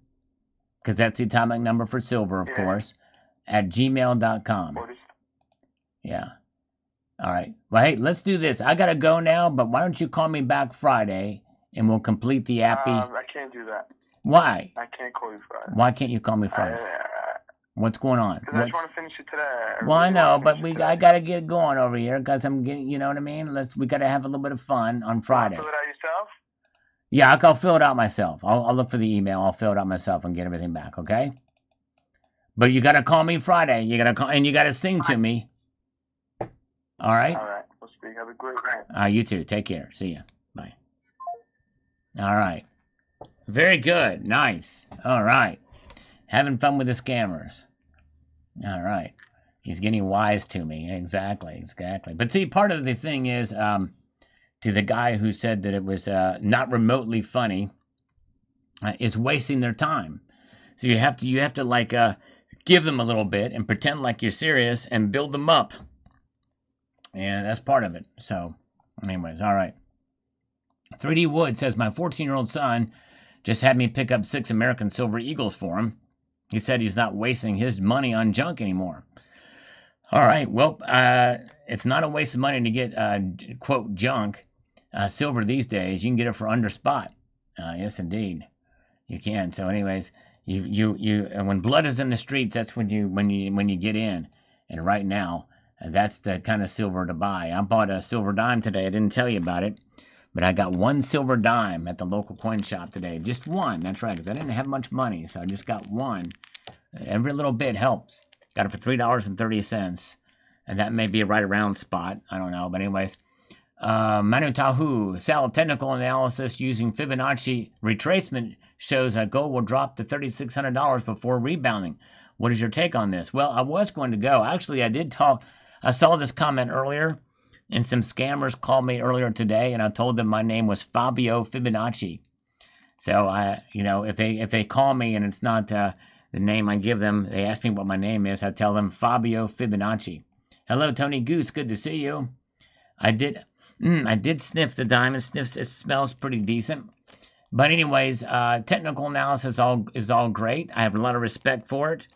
because that's the atomic number for silver, of course, at gmail.com. Yeah. All right. Well, hey, let's do this. I got to go now, but why don't you call me back Friday and we'll complete the appy. I can't do that. Why? I can't call you Friday. Why can't you call me Friday? What's going on? Because I just want to finish it today. Well, I know, but I gotta get going over here because I'm getting, you know what I mean? We gotta have a little bit of fun on Friday. You want to fill it out yourself? Yeah, I'll fill it out myself. I'll look for the email. I'll fill it out myself and get everything back, okay? But you gotta call me Friday. You gotta call, and you gotta sing to me. All right? All right. We'll speak. Have a great night. You too. Take care. See ya. Bye. All right. Very good. Nice. All right. Having fun with the scammers. All right. He's getting wise to me. Exactly. But see, part of the thing is, to the guy who said that it was not remotely funny, is wasting their time. So you have to like give them a little bit and pretend like you're serious and build them up. And that's part of it. So, anyways, all right. 3D Wood says, my 14-year-old son just had me pick up 6 American Silver Eagles for him. He said he's not wasting his money on junk anymore. All right, well, it's not a waste of money to get, quote, junk. Silver these days, you can get it for under spot. Yes, indeed. You can. So anyways, and when blood is in the streets, that's when you get in. And right now, that's the kind of silver to buy. I bought a silver dime today. I didn't tell you about it, but I got 1 silver dime at the local coin shop today. Just 1. That's right, because I didn't have much money, so I just got 1. Every little bit helps. Got it for $3.30, and that may be a right around spot. I don't know, but anyways. Manu Tahu, Sal, technical analysis using Fibonacci retracement shows that gold will drop to $3,600 before rebounding. What is your take on this? Well, I was going to go. Actually, I saw this comment earlier, and some scammers called me earlier today, and I told them my name was Fabio Fibonacci. So, if they call me and it's not the name I give them, they ask me what my name is, I tell them Fabio Fibonacci. Hello, Tony Goose. Good to see you. I did sniff the diamond. It smells pretty decent. But anyways, technical analysis is all great. I have a lot of respect for it.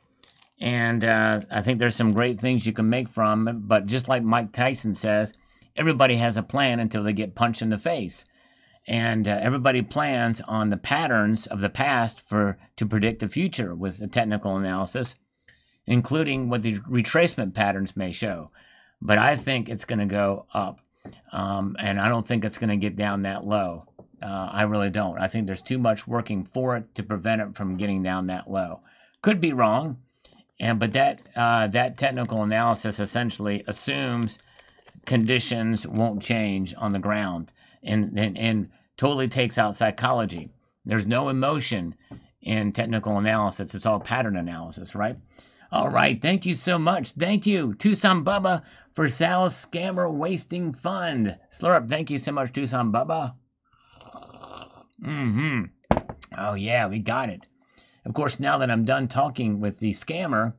And I think there's some great things you can make from it. But just like Mike Tyson says, everybody has a plan until they get punched in the face. And everybody plans on the patterns of the past to predict the future with the technical analysis, including what the retracement patterns may show. But I think it's going to go up. And I don't think it's going to get down that low. I really don't. I think there's too much working for it to prevent it from getting down that low. Could be wrong. But that technical analysis essentially assumes conditions won't change on the ground and totally takes out psychology. There's no emotion in technical analysis. It's all pattern analysis, right? All right. Thank you so much. Thank you, Tucson Bubba, for Sal's Scammer Wasting Fund. Slurp, thank you so much, Tucson Bubba. Oh, yeah, we got it. Of course, now that I'm done talking with the scammer,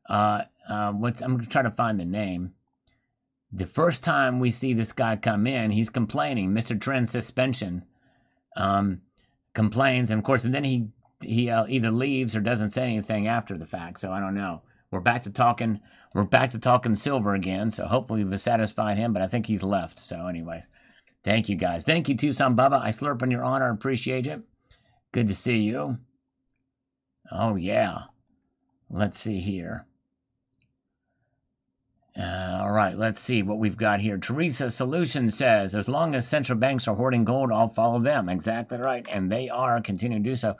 I'm going to try to find the name. The first time we see this guy come in, he's complaining. Mr. Trend Suspension complains, and of course, and then he either leaves or doesn't say anything after the fact. So I don't know. We're back to talking silver again. So hopefully we've satisfied him, but I think he's left. So anyways, thank you guys. Thank you, Tucson Bubba. I slurp in your honor. Appreciate it. Good to see you. Oh yeah. Let's see here. All right, let's see what we've got here. Teresa Solution says, as long as central banks are hoarding gold, I'll follow them. Exactly right, and they are continuing to do so.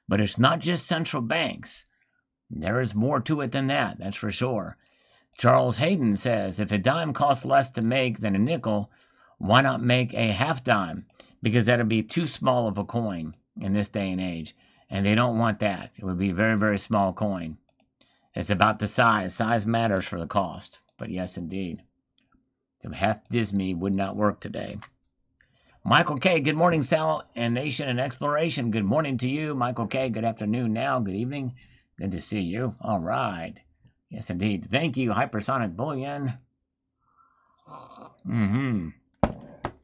But it's not just central banks. There is more to it than that, that's for sure. Charles Hayden says, if a dime costs less to make than a nickel, why not make a half dime? Because that would be too small of a coin in this day and age. And they don't want that. It would be a very, very small coin. It's about the size. Size matters for the cost. But yes, indeed. So half Disney would not work today. Michael K., good morning, Sal and Nation and Exploration. Good morning to you, Michael K. Good afternoon now. Good evening. Good to see you. All right. Yes, indeed. Thank you, Hypersonic Bullion. All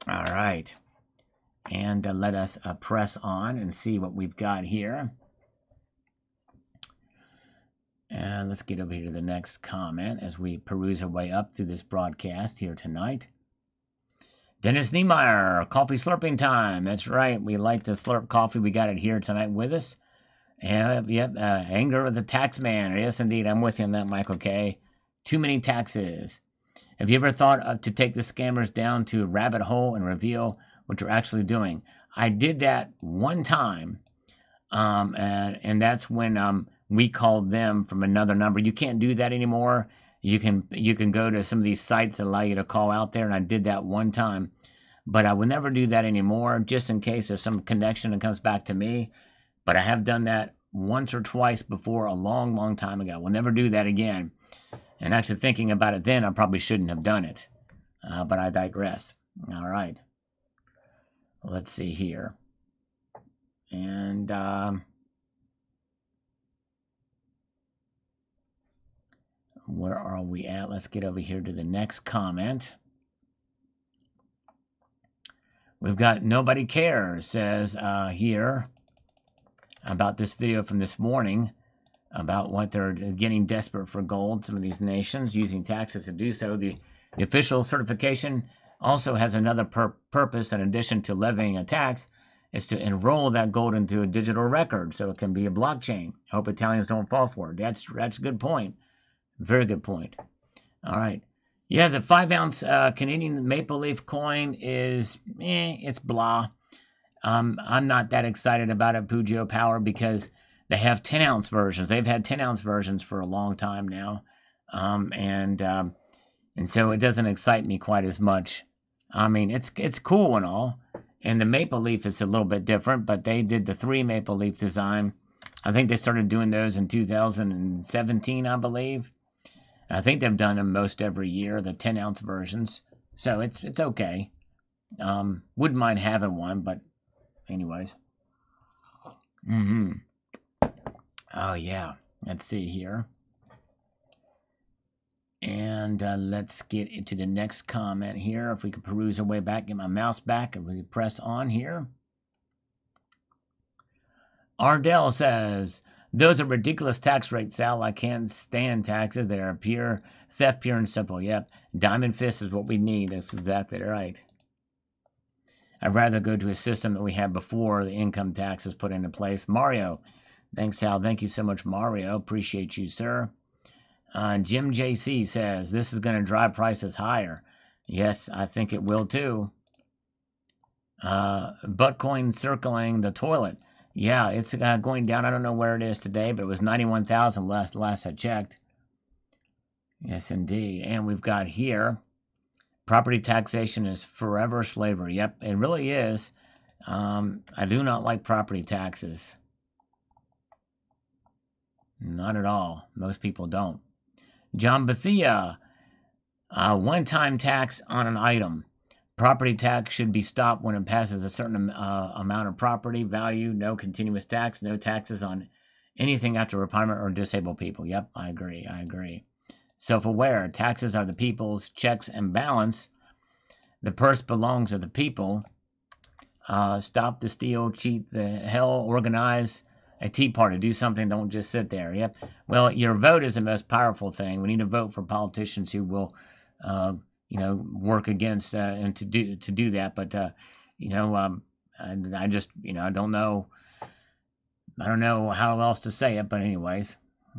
right. And let us press on and see what we've got here. And let's get over here to the next comment as we peruse our way up through this broadcast here tonight. Dennis Niemeyer, coffee slurping time. That's right. We like the slurp coffee. We got it here tonight with us. Yep. Anger of the tax man. Yes, indeed. I'm with you on that, Michael K. Too many taxes. Have you ever thought to take the scammers down to a rabbit hole and reveal what you're actually doing? I did that one time, and that's when we called them from another number. You can't do that anymore. You can go to some of these sites that allow you to call out there, and I did that one time. But I will never do that anymore, just in case there's some connection that comes back to me. But I have done that once or twice before a long, long time ago. We'll never do that again. And actually thinking about it then, I probably shouldn't have done it. But I digress. All right. Let's see here. And where are we at? Let's get over here to the next comment. We've got Nobody Cares says here about this video from this morning about what they're getting desperate for gold. Some of these nations using taxes to do so. The official certification also has another purpose in addition to levying a tax, is to enroll that gold into a digital record so it can be a blockchain. I hope Italians don't fall for it. That's a good point. Very good point. All right. Yeah, the 5-ounce Canadian maple leaf coin is, it's blah. I'm not that excited about it, Pujio Power, because they have 10-ounce versions. They've had 10-ounce versions for a long time now, and so it doesn't excite me quite as much. I mean, it's cool and all, and the maple leaf is a little bit different, but they did the 3 maple leaf design. I think they started doing those in 2017, I believe. I think they've done them most every year, the 10-ounce versions. So it's okay. Wouldn't mind having one, but anyways. Oh, yeah. Let's see here. And let's get into the next comment here. If we could peruse our way back, get my mouse back, and we press on here. Ardell says, those are ridiculous tax rates, Sal. I can't stand taxes. They are pure theft, pure and simple. Yep. Diamond fist is what we need. That's exactly right. I'd rather go to a system that we had before the income tax was put into place. Mario. Thanks, Sal. Thank you so much, Mario. Appreciate you, sir. Jim JC says, this is going to drive prices higher. Yes, I think it will too. Buttcoin circling the toilet. Yeah, it's going down. I don't know where it is today, but it was 91,000 last I checked. Yes, indeed. And we've got here, property taxation is forever slavery. Yep, it really is. I do not like property taxes. Not at all. Most people don't. John Bethia, one-time tax on an item. Property tax should be stopped when it passes a certain amount of property value. No continuous tax. No taxes on anything after retirement or disabled people. Yep, I agree. Self-aware. Taxes are the people's checks and balance. The purse belongs to the people. Stop the steal, cheat the hell, organize a tea party. Do something. Don't just sit there. Yep. Well, your vote is the most powerful thing. We need to vote for politicians who will work against and to do that. But I just I don't know. I don't know how else to say it. But anyways,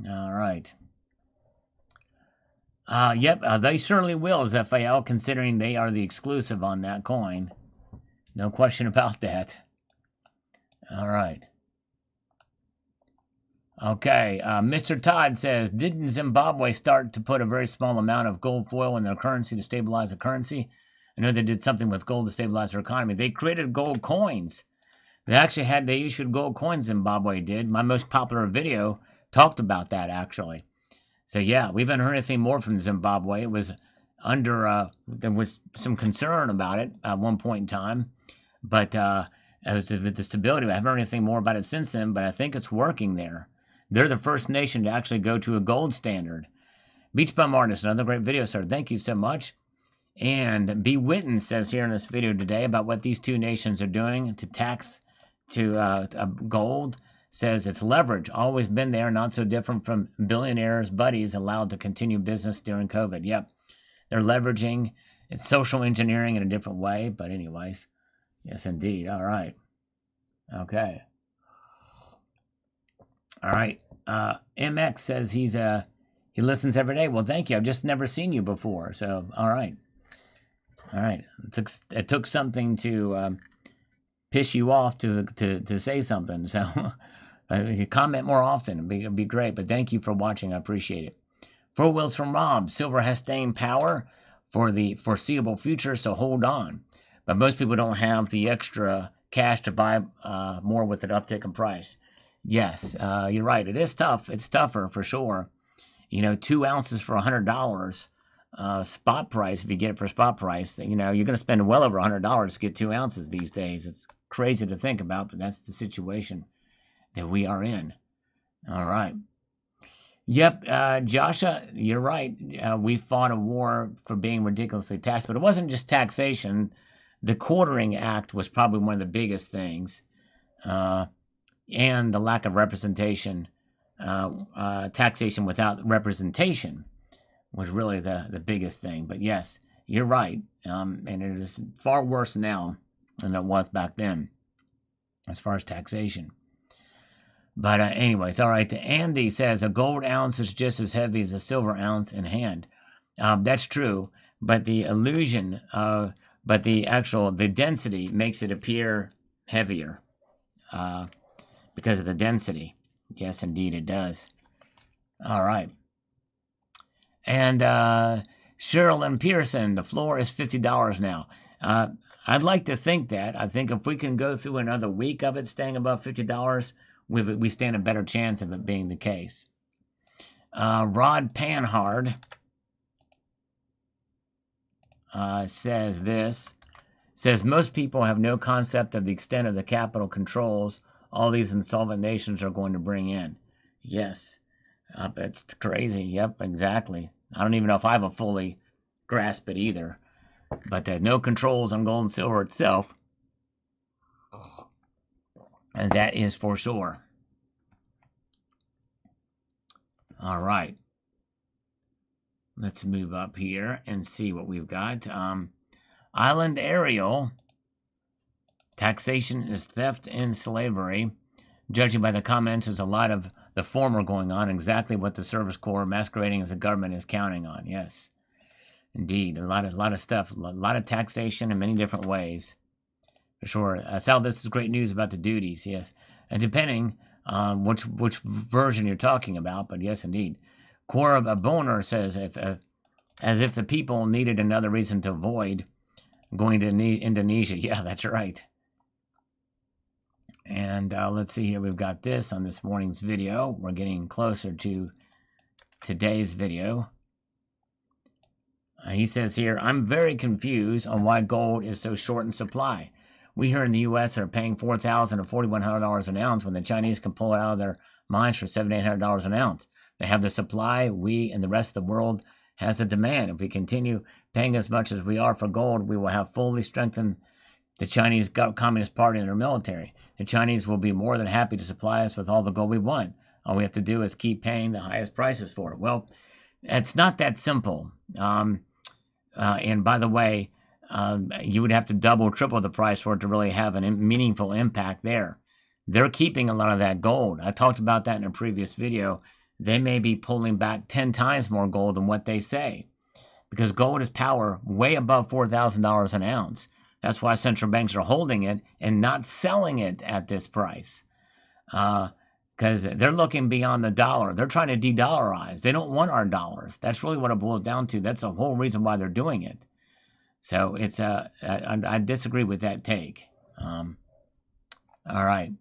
all right. Yep. They certainly will, ZFAL, considering they are the exclusive on that coin. No question about that. All right. Okay, Mr. Todd says, didn't Zimbabwe start to put a very small amount of gold foil in their currency to stabilize the currency? I know they did something with gold to stabilize their economy. They created gold coins. They issued gold coins, Zimbabwe did. My most popular video talked about that, actually. So, yeah, we haven't heard anything more from Zimbabwe. It was there was some concern about it at one point in time. But as with the stability, I haven't heard anything more about it since then, but I think it's working there. They're the first nation to actually go to a gold standard. Beach Bum Artist, another great video, sir. Thank you so much. And B. Witten says here in this video today about what these two nations are doing to tax to gold. Says it's leverage. Always been there, not so different from billionaires' buddies allowed to continue business during COVID. Yep. They're leveraging It's social engineering in a different way, but anyways. Yes, indeed. All right. Okay. All right. MX says he listens every day. Well, thank you. I've just never seen you before. So, all right. All right. It took something to piss you off to say something. So, you comment more often. It'd be great. But thank you for watching. I appreciate it. Four Wheels from Rob. Silver has staying power for the foreseeable future, so hold on. But most people don't have the extra cash to buy more with an uptick in price. Yes, you're right. It is tough. It's tougher for sure. 2 ounces for $100 spot price. If you get it for spot price, you're going to spend well over $100 to get 2 ounces these days. It's crazy to think about, but that's the situation that we are in. All right. Yep, Joshua, you're right. We fought a war for being ridiculously taxed, but it wasn't just taxation. The Quartering Act was probably one of the biggest things, and the lack of representation. Taxation without representation was really the biggest thing. But yes, you're right, and it is far worse now than it was back then, as far as taxation. But anyways, all right. Andy says a gold ounce is just as heavy as a silver ounce in hand. That's true, but the illusion but the density makes it appear heavier because of the density. Yes, indeed, it does. All right. And Cheryl and Pearson, the floor is $50 now. I'd like to think that. I think if we can go through another week of it staying above $50, we stand a better chance of it being the case. Rod Panhard says most people have no concept of the extent of the capital controls all these insolvent nations are going to bring in. Yes, it's crazy. Yep, exactly. I don't even know if I have a fully grasp it either. But no controls on gold and silver itself. And that is for sure. All right. Let's move up here and see what we've got. Island Ariel. Taxation is theft and slavery. Judging by the comments, there's a lot of the former going on, exactly what the Service Corps masquerading as a government is counting on. Yes, indeed. A lot of stuff, a lot of taxation in many different ways. For sure. Sal, this is great news about the duties, yes. And depending on which version you're talking about, but yes, indeed. Cora Boner says, as if the people needed another reason to avoid going to Indonesia. Yeah, that's right. And let's see here. We've got this on this morning's video. We're getting closer to today's video. He says here, I'm very confused on why gold is so short in supply. We here in the U.S. are paying $4,000 or $4,100 an ounce when the Chinese can pull it out of their mines for $700, $800 an ounce. They have the supply. We and the rest of the world has the demand. If we continue paying as much as we are for gold, we will have fully strengthened the Chinese Communist Party and their military. The Chinese will be more than happy to supply us with all the gold we want. All we have to do is keep paying the highest prices for it. Well, it's not that simple. And by the way, you would have to double, triple the price for it to really have a meaningful impact there. They're keeping a lot of that gold. I talked about that in a previous video. They may be pulling back 10 times more gold than what they say, because gold is power way above $4,000 an ounce. That's why central banks are holding it and not selling it at this price, because they're looking beyond the dollar. They're trying to de-dollarize. They don't want our dollars. That's really what it boils down to. That's the whole reason why they're doing it. So it's I disagree with that take. All right.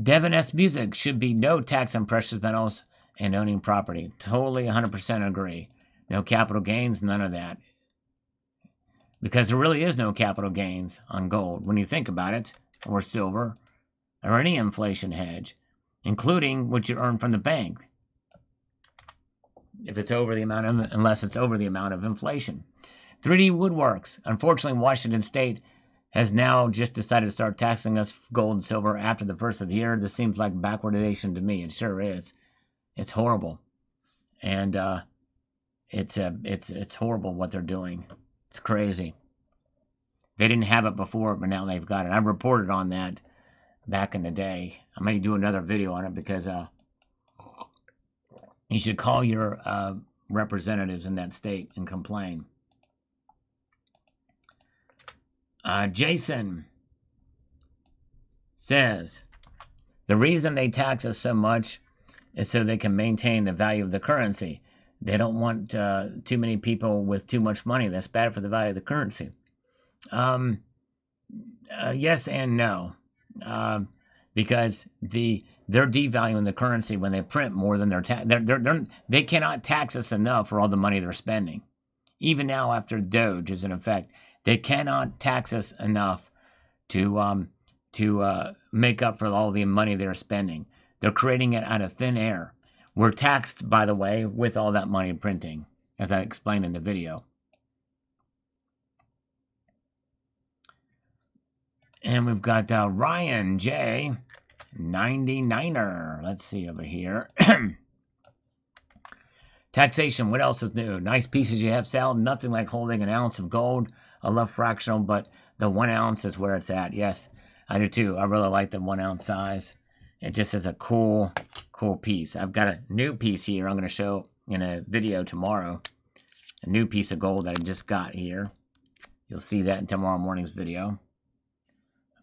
Devin S. Music, should be no tax on precious metals and owning property. Totally 100% agree. No capital gains, none of that. Because there really is no capital gains on gold when you think about it, or silver, or any inflation hedge, including what you earn from the bank, if it's over the amount of, unless it's over the amount of inflation. 3D Woodworks. Unfortunately, Washington State has now just decided to start taxing us gold and silver after the first of the year. This seems like backwardation to me. It sure is. It's horrible, and it's horrible what they're doing. It's crazy. They didn't have it before, but now they've got it. I reported on that back in the day. I may do another video on it because you should call your representatives in that state and complain. Jason says, the reason they tax us so much is so they can maintain the value of the currency. They don't want too many people with too much money. That's bad for the value of the currency. Yes and no. Because they're devaluing the currency when they print more than they cannot tax us enough for all the money they're spending. Even now, after Doge is in effect, they cannot tax us enough to make up for all the money they're spending. They're creating it out of thin air. We're taxed, by the way, with all that money printing, as I explained in the video. And we've got Ryan J. 99er. Let's see over here. Taxation. What else is new? Nice pieces you have, Sal. Nothing like holding an ounce of gold. I love fractional, but the 1 ounce is where it's at. Yes, I do too. I really like the 1 ounce size. It just is a cool piece. I've got a new piece here I'm going to show in a video tomorrow. A new piece of gold that I just got here. You'll see that in tomorrow morning's video.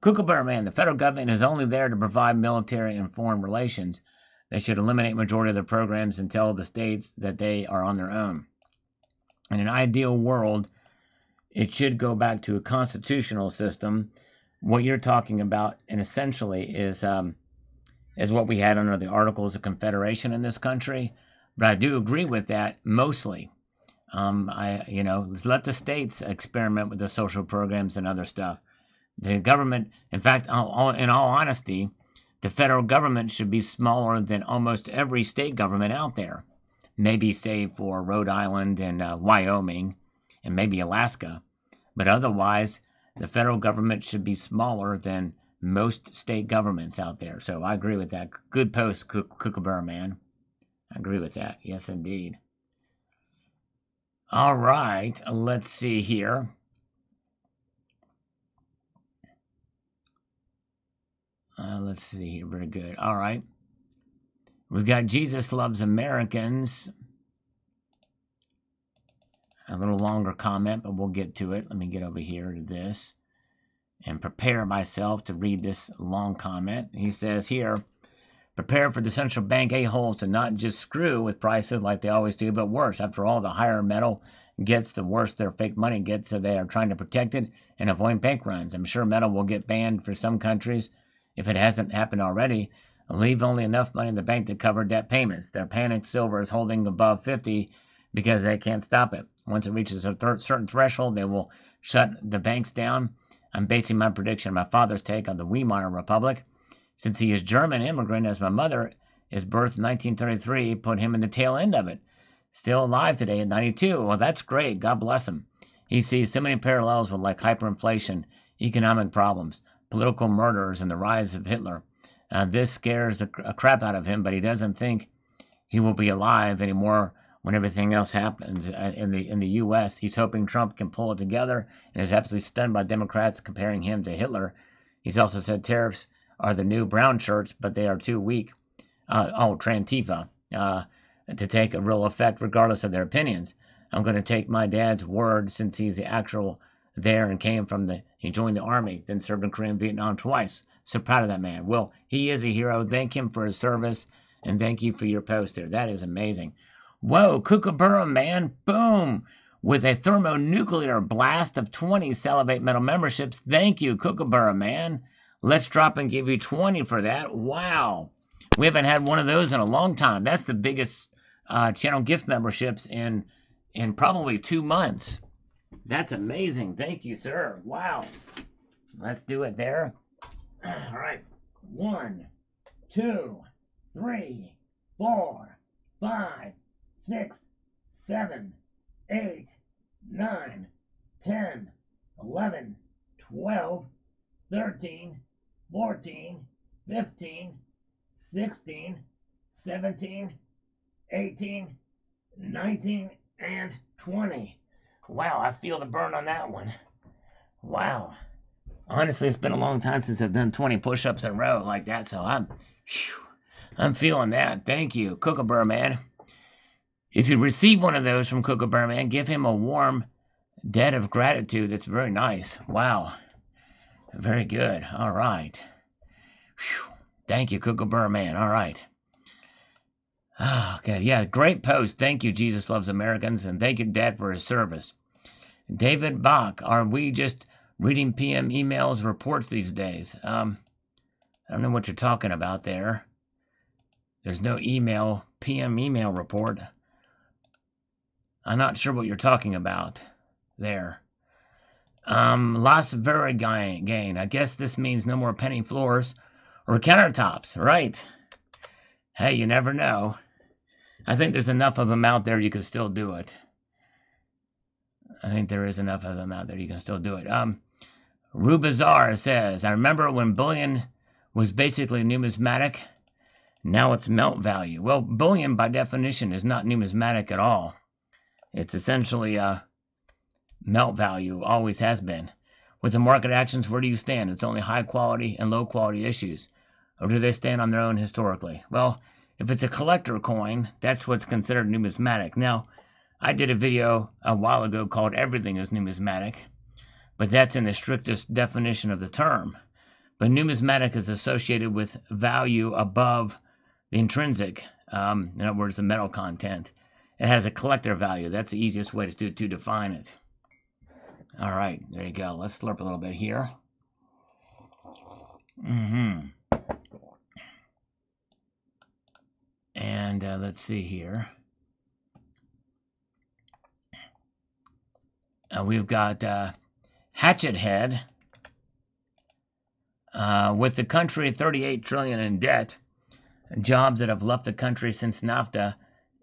Kookaburra Man, the federal government is only there to provide military and foreign relations. They should eliminate majority of their programs and tell the states that they are on their own. In an ideal world, it should go back to a constitutional system. What you're talking about, and essentially, is what we had under the Articles of Confederation in this country. But I do agree with that mostly. Let's let the states experiment with the social programs and other stuff. The government, in fact, in all honesty, the federal government should be smaller than almost every state government out there. Maybe save for Rhode Island and Wyoming and maybe Alaska. But otherwise, the federal government should be smaller than most state governments out there. So I agree with that. Good post, Kookaburra Man. I agree with that. Yes, indeed. All right. Let's see here. Let's see here. Very good. All right. We've got Jesus Loves Americans. A little longer comment, but we'll get to it. Let me get over here to this and prepare myself to read this long comment. He says here, prepare for the central bank a-holes to not just screw with prices like they always do, but worse. After all, the higher metal gets, the worse their fake money gets, so they are trying to protect it and avoid bank runs. I'm sure metal will get banned for some countries if it hasn't happened already. Leave only enough money in the bank to cover debt payments. Their panicked silver is holding above 50 because they can't stop it. Once it reaches a certain threshold, they will shut the banks down. I'm basing my prediction on my father's take on the Weimar Republic. Since he is German immigrant, as my mother is birthed in 1933, put him in the tail end of it. Still alive today at 92. Well, that's great. God bless him. He sees so many parallels with like hyperinflation, economic problems, political murders, and the rise of Hitler. This scares a crap out of him, but he doesn't think he will be alive anymore when everything else happens in the U.S. He's hoping Trump can pull it together and is absolutely stunned by Democrats comparing him to Hitler. He's also said tariffs are the new brown shirts, but they are too weak. Trantifa, to take a real effect regardless of their opinions. I'm going to take my dad's word since he's the actual there and he joined the army, then served in Korea and Vietnam twice. So proud of that man. Well, he is a hero. Thank him for his service, and thank you for your post there. That is amazing. Whoa, Kookaburra Man, boom, with a thermonuclear blast of 20 Salivate Metal memberships. Thank you, Kookaburra Man. Let's drop and give you 20 for that. Wow. We haven't had one of those in a long time. That's the biggest channel gift memberships in probably 2 months. That's amazing. Thank you, sir. Wow. Let's do it there. All right. 1, 2, 3, 4, 5, 6, 7, 8, 9, 10, 11, 12, 13, 14, 15, 16, 17, 18, 19, and 20. Wow, I feel the burn on that one. Wow. Honestly, it's been a long time since I've done 20 push-ups in a row like that, so I'm feeling that. Thank you, Kookaburra Man. If you receive one of those from Kookaburra Man, give him a warm debt of gratitude. That's very nice. Wow. Very good. All right. Whew. Thank you, Kookaburra Man. All right. Okay, yeah, great post. Thank you, Jesus Loves Americans, and thank you, Dad, for his service. David Bach, are we just reading PM emails, reports these days? I don't know what you're talking about there. There's no PM email report. I'm not sure what you're talking about there. Las Veragain. I guess this means no more penny floors or countertops, right? Hey, you never know. I think there's enough of them out there you can still do it. I think there is enough of them out there you can still do it. Rubazar says, I remember when bullion was basically numismatic. Now it's melt value. Well, bullion by definition is not numismatic at all. It's essentially melt value, always has been. With the market actions, where do you stand? It's only high quality and low quality issues. Or do they stand on their own historically? Well, if it's a collector coin, that's what's considered numismatic. Now, I did a video a while ago called Everything is Numismatic, but that's in the strictest definition of the term. But numismatic is associated with value above the intrinsic, in other words, the metal content. It has a collector value. That's the easiest way to define it. All right, there you go. Let's slurp a little bit here. And let's see here. We've got Hatchet Head. With the country at $38 trillion in debt, jobs that have left the country since NAFTA,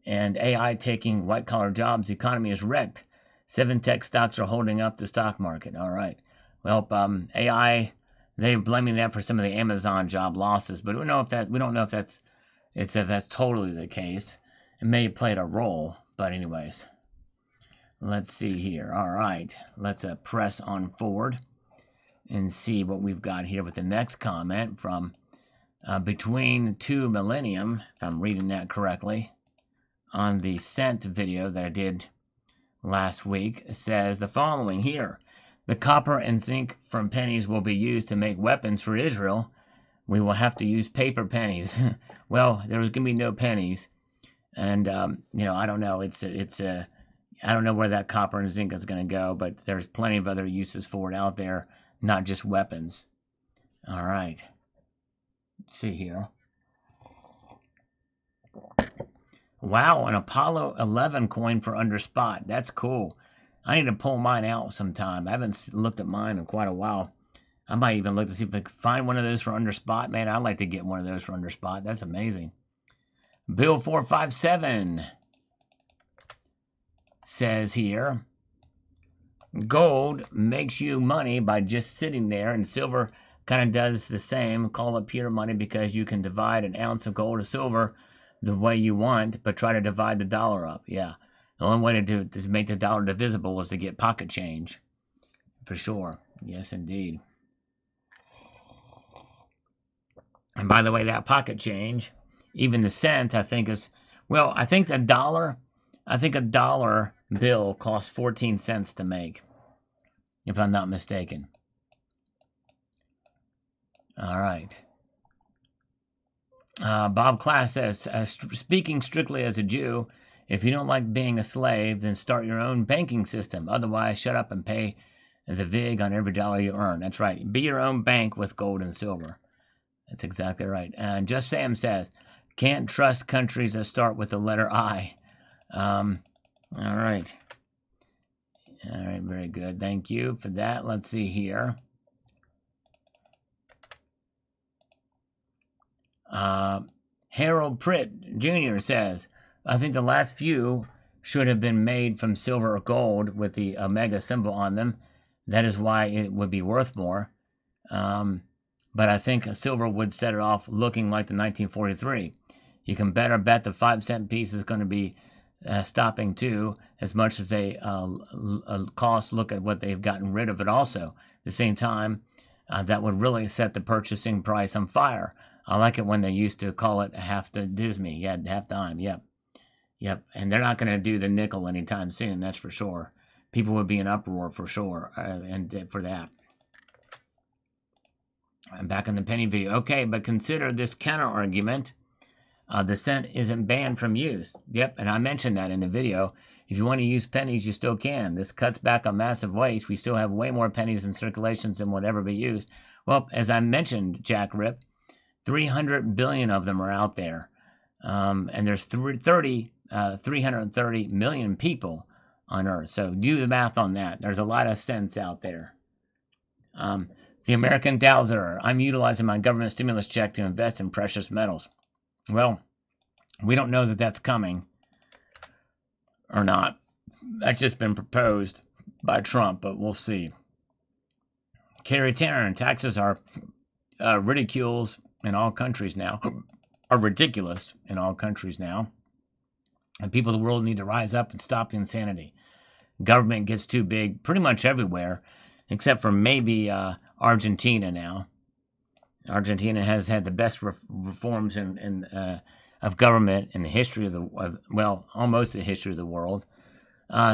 and AI taking white-collar jobs, the economy is wrecked. 7 tech stocks are holding up the stock market. All right. Well, AI, they're blaming that for some of the Amazon job losses, but we don't know if that's totally the case. It may have played a role, but anyways. Let's see here. All right. Let's press on forward and see what we've got here with the next comment from Between Two Millennium, if I'm reading that correctly, on the Scent video that I did last week. It says the following here. The copper and zinc from pennies will be used to make weapons for Israel. We will have to use paper pennies. Well, there was going to be no pennies. And, I don't know. I don't know where that copper and zinc is going to go, but there's plenty of other uses for it out there, not just weapons. All right. Let's see here. Wow, an Apollo 11 coin for under spot. That's cool. I need to pull mine out sometime. I haven't looked at mine in quite a while. I might even look to see if I can find one of those for under spot. Man, I'd like to get one of those for under spot. That's amazing. Bill 457 says here, gold makes you money by just sitting there, and silver kind of does the same. Call it pure money because you can divide an ounce of gold or silver the way you want, but try to divide the dollar up. Yeah, the only way to make the dollar divisible was to get pocket change, for sure. Yes, indeed. And by the way, that pocket change, even the cent, I think is, well, I think a dollar bill costs 14 cents to make, if I'm not mistaken. All right. Bob Class says, speaking strictly as a Jew, if you don't like being a slave, then start your own banking system. Otherwise, shut up and pay the VIG on every dollar you earn. That's right. Be your own bank with gold and silver. That's exactly right. And Just Sam says, can't trust countries that start with the letter I. All right. All right, very good. Thank you for that. Let's see here. Harold Pritt Jr. says, I think the last few should have been made from silver or gold with the omega symbol on them. That is why it would be worth more. But I think silver would set it off looking like the 1943. You can better bet the 5-cent piece is going to be stopping too, as much as they cost. Look at what they've gotten rid of it also. At the same time, that would really set the purchasing price on fire. I like it when they used to call it half the dismy. Yeah, half dime. Yep. And they're not going to do the nickel anytime soon. That's for sure. People would be in uproar for sure, and for that. I'm back in the penny video. Okay, but consider this counter argument. The cent isn't banned from use. Yep, and I mentioned that in the video. If you want to use pennies, you still can. This cuts back on massive waste. We still have way more pennies in circulations than would ever be used. Well, as I mentioned, Jack Rip, 300 billion of them are out there. And there's 330 million people on Earth. So do the math on that. There's a lot of cents out there. The American Dowser. I'm utilizing my government stimulus check to invest in precious metals. Well, we don't know that that's coming or not. That's just been proposed by Trump, but we'll see. Carrie Tarrant, taxes are ridiculous in all countries now. Are ridiculous in all countries now. And people of the world need to rise up and stop the insanity. Government gets too big pretty much everywhere, except for maybe Argentina now. Argentina has had the best reforms of government in the history of almost the history of the world.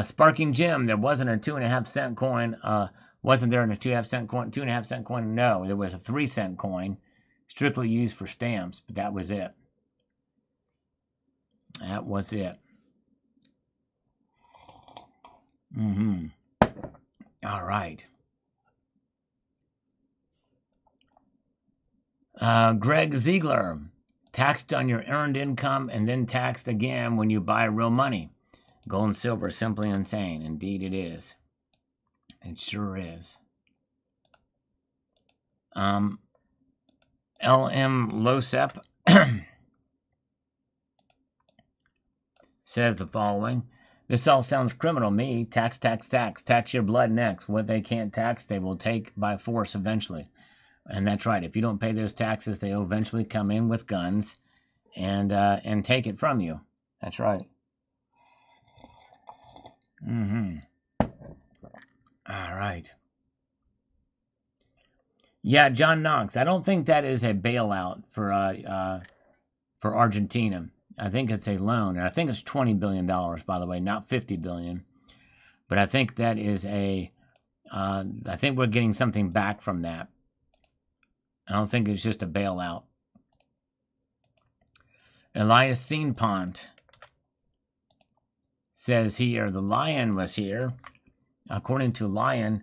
Sparking Jim, there wasn't a 2.5 cent coin. Wasn't there a 2.5 cent coin? No, there was a 3 cent coin, strictly used for stamps, but that was it. That was it. All right. Greg Ziegler, taxed on your earned income and then taxed again when you buy real money. Gold and silver is simply insane. Indeed it is. It sure is. LM Losep says the following. This all sounds criminal to me. Tax. Tax your blood next. What they can't tax, they will take by force eventually. And that's right. If you don't pay those taxes, they'll eventually come in with guns and take it from you. That's right. All right. Yeah, John Knox. I don't think that is a bailout for Argentina. I think it's a loan, and I think it's $20 billion, by the way, not $50 billion. But I think that is I think we're getting something back from that. I don't think it's just a bailout. Elias Thienpont says here, the lion was here. According to Lion,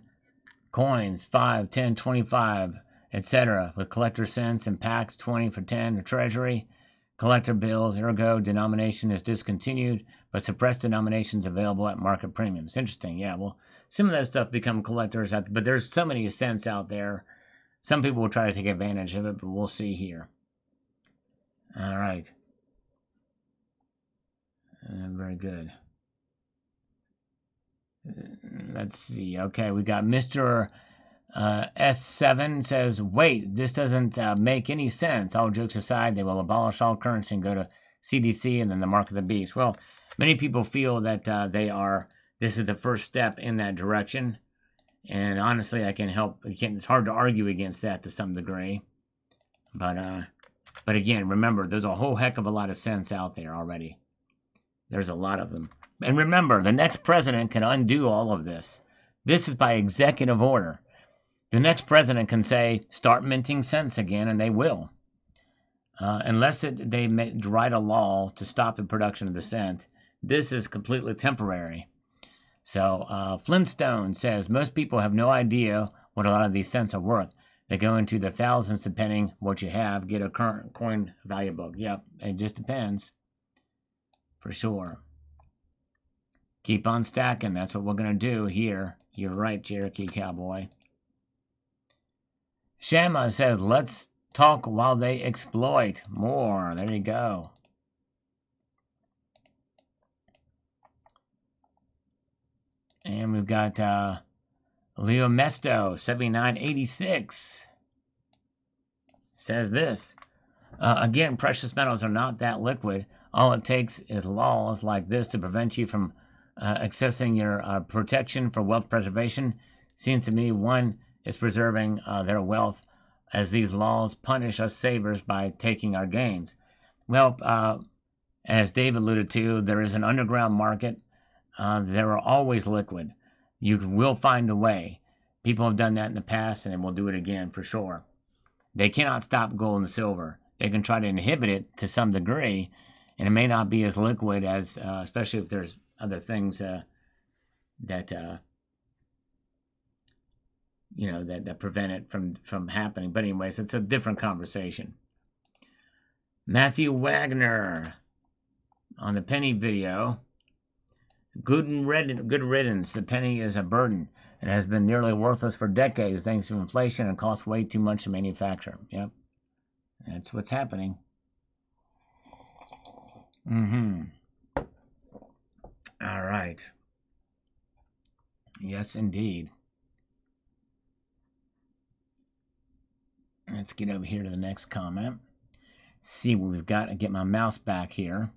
coins 5, 10, 25, etc. with collector cents and packs 20 for 10 or treasury. Collector bills, ergo, denomination is discontinued, but suppressed denominations available at market premiums. Interesting, yeah. Well, some of that stuff become collectors, but there's so many cents out there. Some people will try to take advantage of it, but we'll see here. All right. Very good. Let's see. Okay, we got Mr. S7 says, wait, this doesn't make any sense. All jokes aside, they will abolish all currency and go to CDC and then the mark of the beast. Well, many people feel that this is the first step in that direction. And honestly, I can help. It's hard to argue against that to some degree. But again, remember, there's a whole heck of a lot of cents out there already. There's a lot of them. And remember, the next president can undo all of this. This is by executive order. The next president can say, start minting cents again, and they will. Unless they write a law to stop the production of the cent, this is completely temporary. So Flintstone says, most people have no idea what a lot of these cents are worth. They go into the thousands depending what you have. Get a current coin value book. Yep, it just depends. For sure. Keep on stacking. That's what we're going to do here. You're right, Cherokee Cowboy. Shama says, let's talk while they exploit. More. There you go. And we've got Leo Mesto, 7986. Says this. Again, precious metals are not that liquid. All it takes is laws like this to prevent you from accessing your protection for wealth preservation. Seems to me one is preserving their wealth, as these laws punish us savers by taking our gains. Well, as Dave alluded to, there is an underground market. They are always liquid. You will find a way. People have done that in the past, and they will do it again for sure. They cannot stop gold and silver. They can try to inhibit it to some degree, and it may not be as liquid as, especially if there's other things that prevent it from happening. But anyways, it's a different conversation. Matthew Wagner on the penny video. Good riddance. The penny is a burden. It has been nearly worthless for decades thanks to inflation and costs way too much to manufacture. Yep. That's what's happening. All right. Yes, indeed. Let's get over here to the next comment. See what we've got. I get my mouse back here.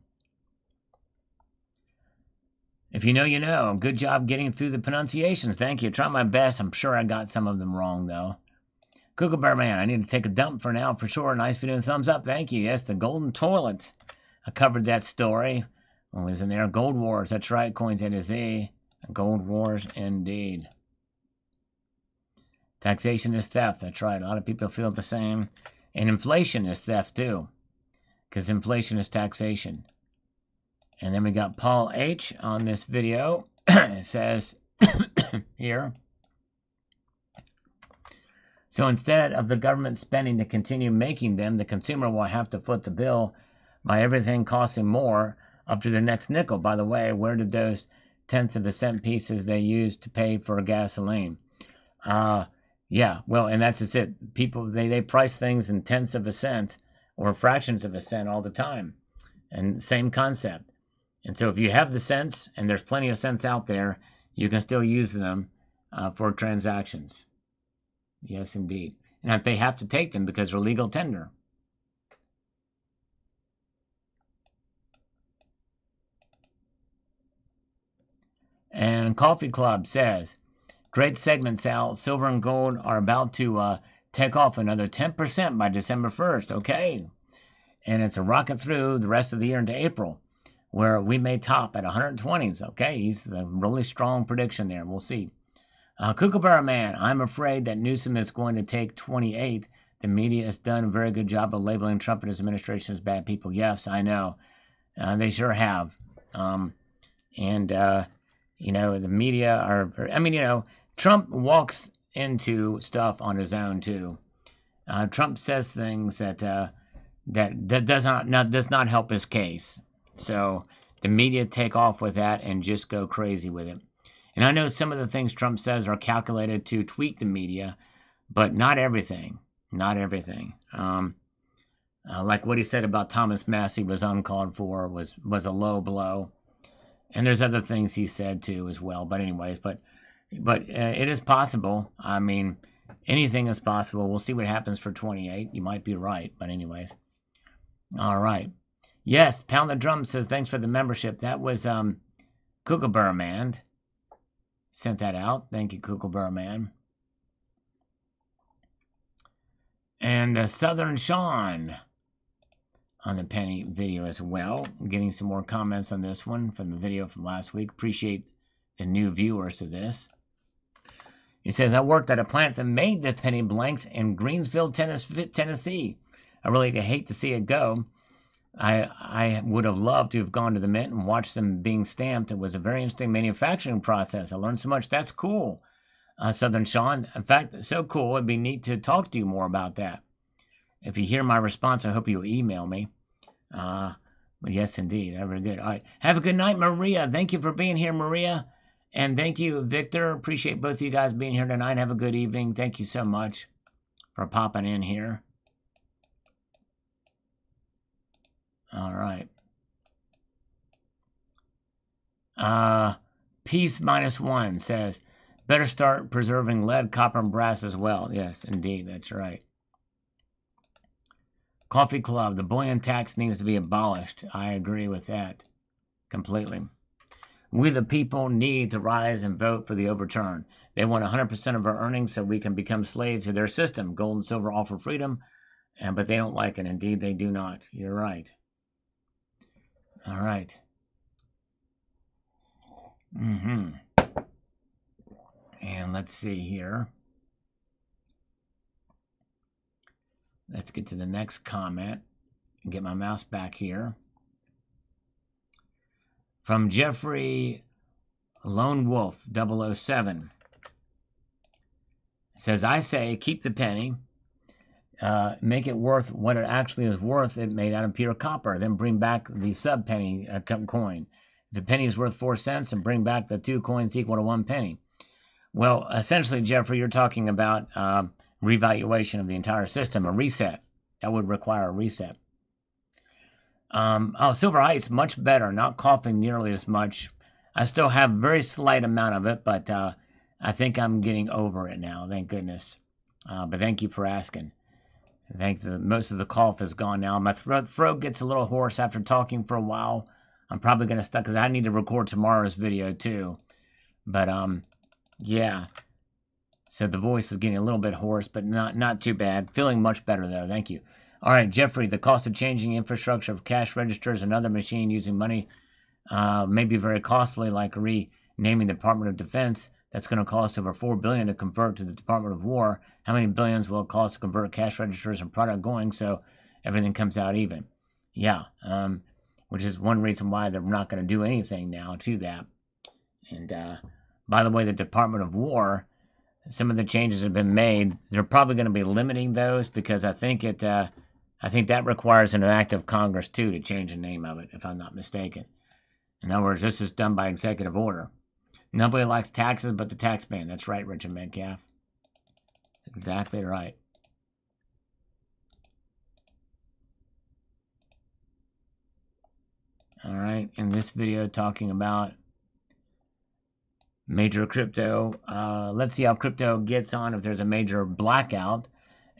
If you know, you know. Good job getting through the pronunciations. Thank you. Try my best. I'm sure I got some of them wrong, though. Kookaburra Man, I need to take a dump for now, for sure. Nice video and thumbs up. Thank you. Yes, the golden toilet. I covered that story. What was in there? Gold Wars. That's right. Coins A to Z. Gold Wars, indeed. Taxation is theft. That's right. A lot of people feel the same. And inflation is theft, too. Because inflation is taxation. And then we got Paul H. on this video. It says here. So instead of the government spending to continue making them, the consumer will have to foot the bill by everything costing more up to the next nickel. By the way, where did those tenths of a cent pieces they used to pay for gasoline? Yeah, well, and that's just it. People, they price things in tenths of a cent or fractions of a cent all the time. And same concept. And so if you have the cents, and there's plenty of cents out there, you can still use them for transactions. Yes, indeed. And if they have to take them because they're legal tender. And Coffee Club says, great segment, Sal. Silver and gold are about to take off another 10% by December 1st. Okay. And it's a rocket through the rest of the year into April, where we may top at 120s. Okay, he's a really strong prediction there. We'll see. Kookaburra Man, I'm afraid that Newsom is going to take 28. The media has done a very good job of labeling Trump and his administration as bad people. Yes, I know. They sure have. The media are, Trump walks into stuff on his own, too. Trump says things that does not help his case. So the media take off with that and just go crazy with it. And I know some of the things Trump says are calculated to tweak the media, but not everything. Not everything. Like what he said about Thomas Massey was uncalled for, was a low blow. And there's other things he said too as well. But anyways, but it is possible. I mean, anything is possible. We'll see what happens for 28. You might be right. But anyways. All right. Yes, Pound the Drum says, thanks for the membership. That was Kookaburra Man. Sent that out. Thank you, Kookaburra Man. And Southern Sean on the penny video as well. I'm getting some more comments on this one from the video from last week. Appreciate the new viewers to this. He says, I worked at a plant that made the penny blanks in Greensville, Tennessee. I really hate to see it go. I would have loved to have gone to the mint and watched them being stamped. It was a very interesting manufacturing process. I learned so much. That's cool, Southern Sean. In fact, so cool. It'd be neat to talk to you more about that. If you hear my response, I hope you'll email me. Yes, indeed. Very good. All right. Have a good night, Maria. Thank you for being here, Maria. And thank you, Victor. Appreciate both of you guys being here tonight. Have a good evening. Thank you so much for popping in here. All right. Peace -1 says, better start preserving lead, copper, and brass as well. Yes, indeed. That's right. Coffee Club, the bullion tax needs to be abolished. I agree with that completely. We the people need to rise and vote for the overturn. They want 100% of our earnings so we can become slaves to their system. Gold and silver offer freedom, but they don't like it. Indeed, they do not. You're right. All right. And let's see here. Let's get to the next comment and get my mouse back here. From Jeffrey Lone Wolf 007. It says, I say keep the penny. Make it worth what it actually is worth. It made out of pure copper. Then bring back the sub penny coin. If the penny is worth 4 cents, and bring back the 2 coins equal to 1 penny. Well, essentially, Jeffrey, you're talking about revaluation of the entire system, a reset. That would require a reset. Silver ice, much better. Not coughing nearly as much. I still have a very slight amount of it, but I think I'm getting over it now. Thank goodness. But thank you for asking. I think most of the cough is gone now. My throat gets a little hoarse after talking for a while. I'm probably going to stop because I need to record tomorrow's video too. But yeah. So the voice is getting a little bit hoarse, but not too bad. Feeling much better though. Thank you. All right, Jeffrey, the cost of changing infrastructure of cash registers and other machine using money may be very costly, like renaming the Department of Defense. That's going to cost over $4 billion to convert to the Department of War. How many billions will it cost to convert cash registers and product going so everything comes out even? Yeah, which is one reason why they're not going to do anything now to that. And by the way, the Department of War, some of the changes have been made. They're probably going to be limiting those because I think that requires an act of Congress too to change the name of it, if I'm not mistaken. In other words, this is done by executive order. Nobody likes taxes but the tax man. That's right, Richard Metcalf. That's exactly right. All right, in this video talking about major crypto. Let's see how crypto gets on if there's a major blackout.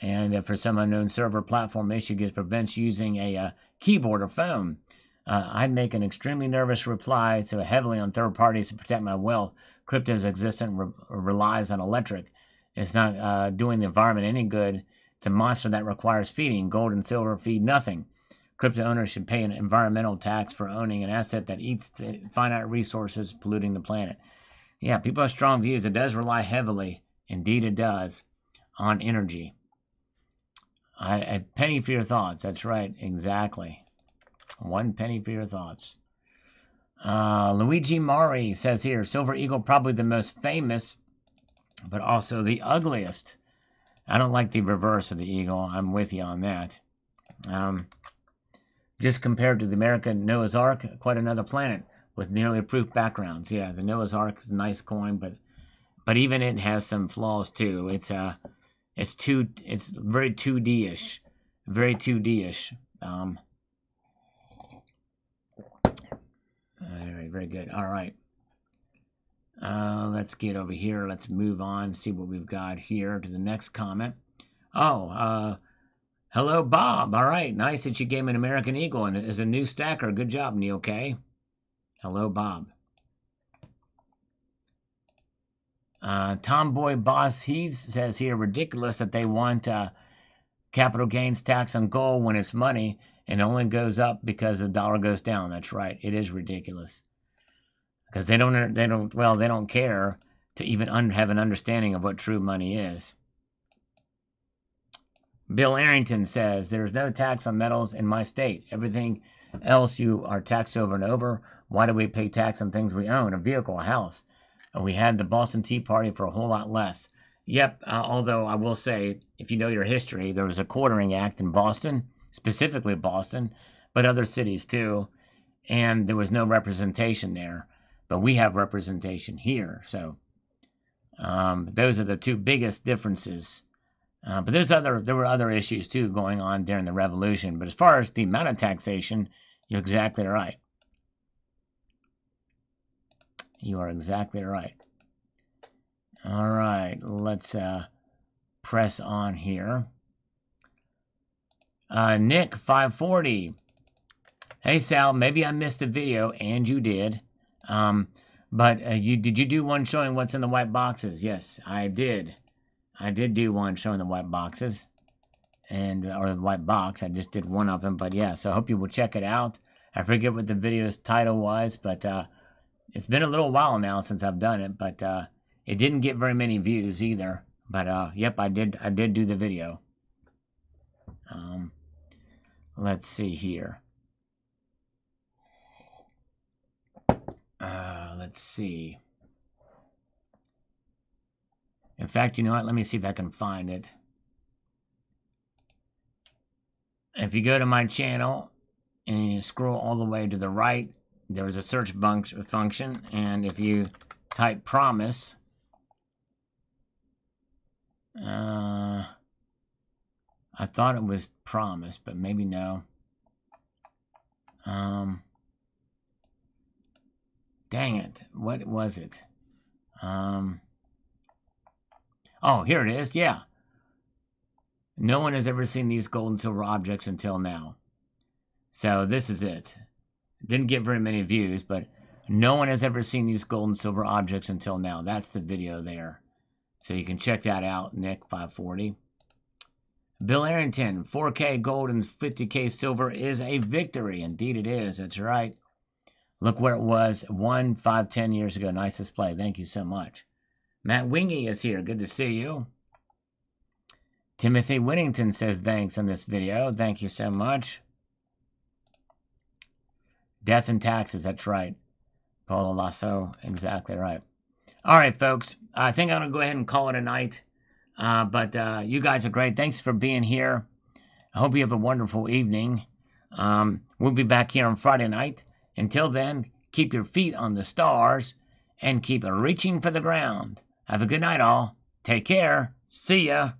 And if for some unknown server platform issue gets prevents using a keyboard or phone. I'd make an extremely nervous reply so heavily on third parties to protect my wealth. Crypto's existence relies on electric. It's not doing the environment any good. It's a monster that requires feeding. Gold and silver feed nothing. Crypto owners should pay an environmental tax for owning an asset that eats finite resources, polluting the planet. Yeah, people have strong views. It does rely heavily, indeed it does, on energy. A penny for your thoughts. That's right, exactly. 1 penny for your thoughts. Luigi Mari says here, Silver Eagle probably the most famous, but also the ugliest. I don't like the reverse of the eagle. I'm with you on that. Just compared to the American Noah's Ark, quite another planet with nearly proof backgrounds. Yeah, the Noah's Ark is a nice coin, but even it has some flaws too. It's very 2D-ish. Very 2D-ish. Very good. All right. Let's get over here. Let's move on, see what we've got here to the next comment. Oh, hello, Bob. All right. Nice that you gave me an American Eagle and as a new stacker. Good job, Neil K. Hello, Bob. Tomboy Boss, he says here, ridiculous that they want capital gains tax on gold when it's money and only goes up because the dollar goes down. That's right. It is ridiculous. Because they don't care to even have an understanding of what true money is. Bill Arrington says, there's no tax on metals in my state. Everything else you are taxed over and over. Why do we pay tax on things we own? A vehicle, a house. We had the Boston Tea Party for a whole lot less. Yep, although I will say, if you know your history, there was a quartering act in Boston, specifically Boston, but other cities too, and there was no representation there. But we have representation here, so those are the two biggest differences. But there were other issues too going on during the Revolution. But as far as the amount of taxation, you're exactly right. You are exactly right. All right, let's press on here. Nick 540. Hey Sal, maybe I missed the video, and you did. But did you do one showing what's in the white boxes? Yes, I did. I did do one showing the white boxes, or the white box. I just did one of them. But yeah, so I hope you will check it out. I forget what the video's title was, but it's been a little while now since I've done it. But it didn't get very many views either. But yep, I did do the video. Let's see here. Let's see. In fact, you know what? Let me see if I can find it. If you go to my channel and you scroll all the way to the right, there's a search function, and if you type promise, I thought it was promise, but maybe no. Dang it. What was it? Oh, here it is. Yeah. No one has ever seen these gold and silver objects until now. So this is it. Didn't get very many views, but no one has ever seen these gold and silver objects until now. That's the video there. So you can check that out, Nick 540. Bill Arrington, 4K gold and 50K silver is a victory. Indeed it is. That's right. Look where it was 1, 5, 10 years ago. Nice display. Thank you so much. Matt Wingy is here. Good to see you. Timothy Whittington says thanks on this video. Thank you so much. Death and taxes. That's right. Paulo Lasso. Exactly right. All right, folks. I think I'm going to go ahead and call it a night. But you guys are great. Thanks for being here. I hope you have a wonderful evening. We'll be back here on Friday night. Until then, keep your feet on the stars and keep reaching for the ground. Have a good night, all. Take care. See ya.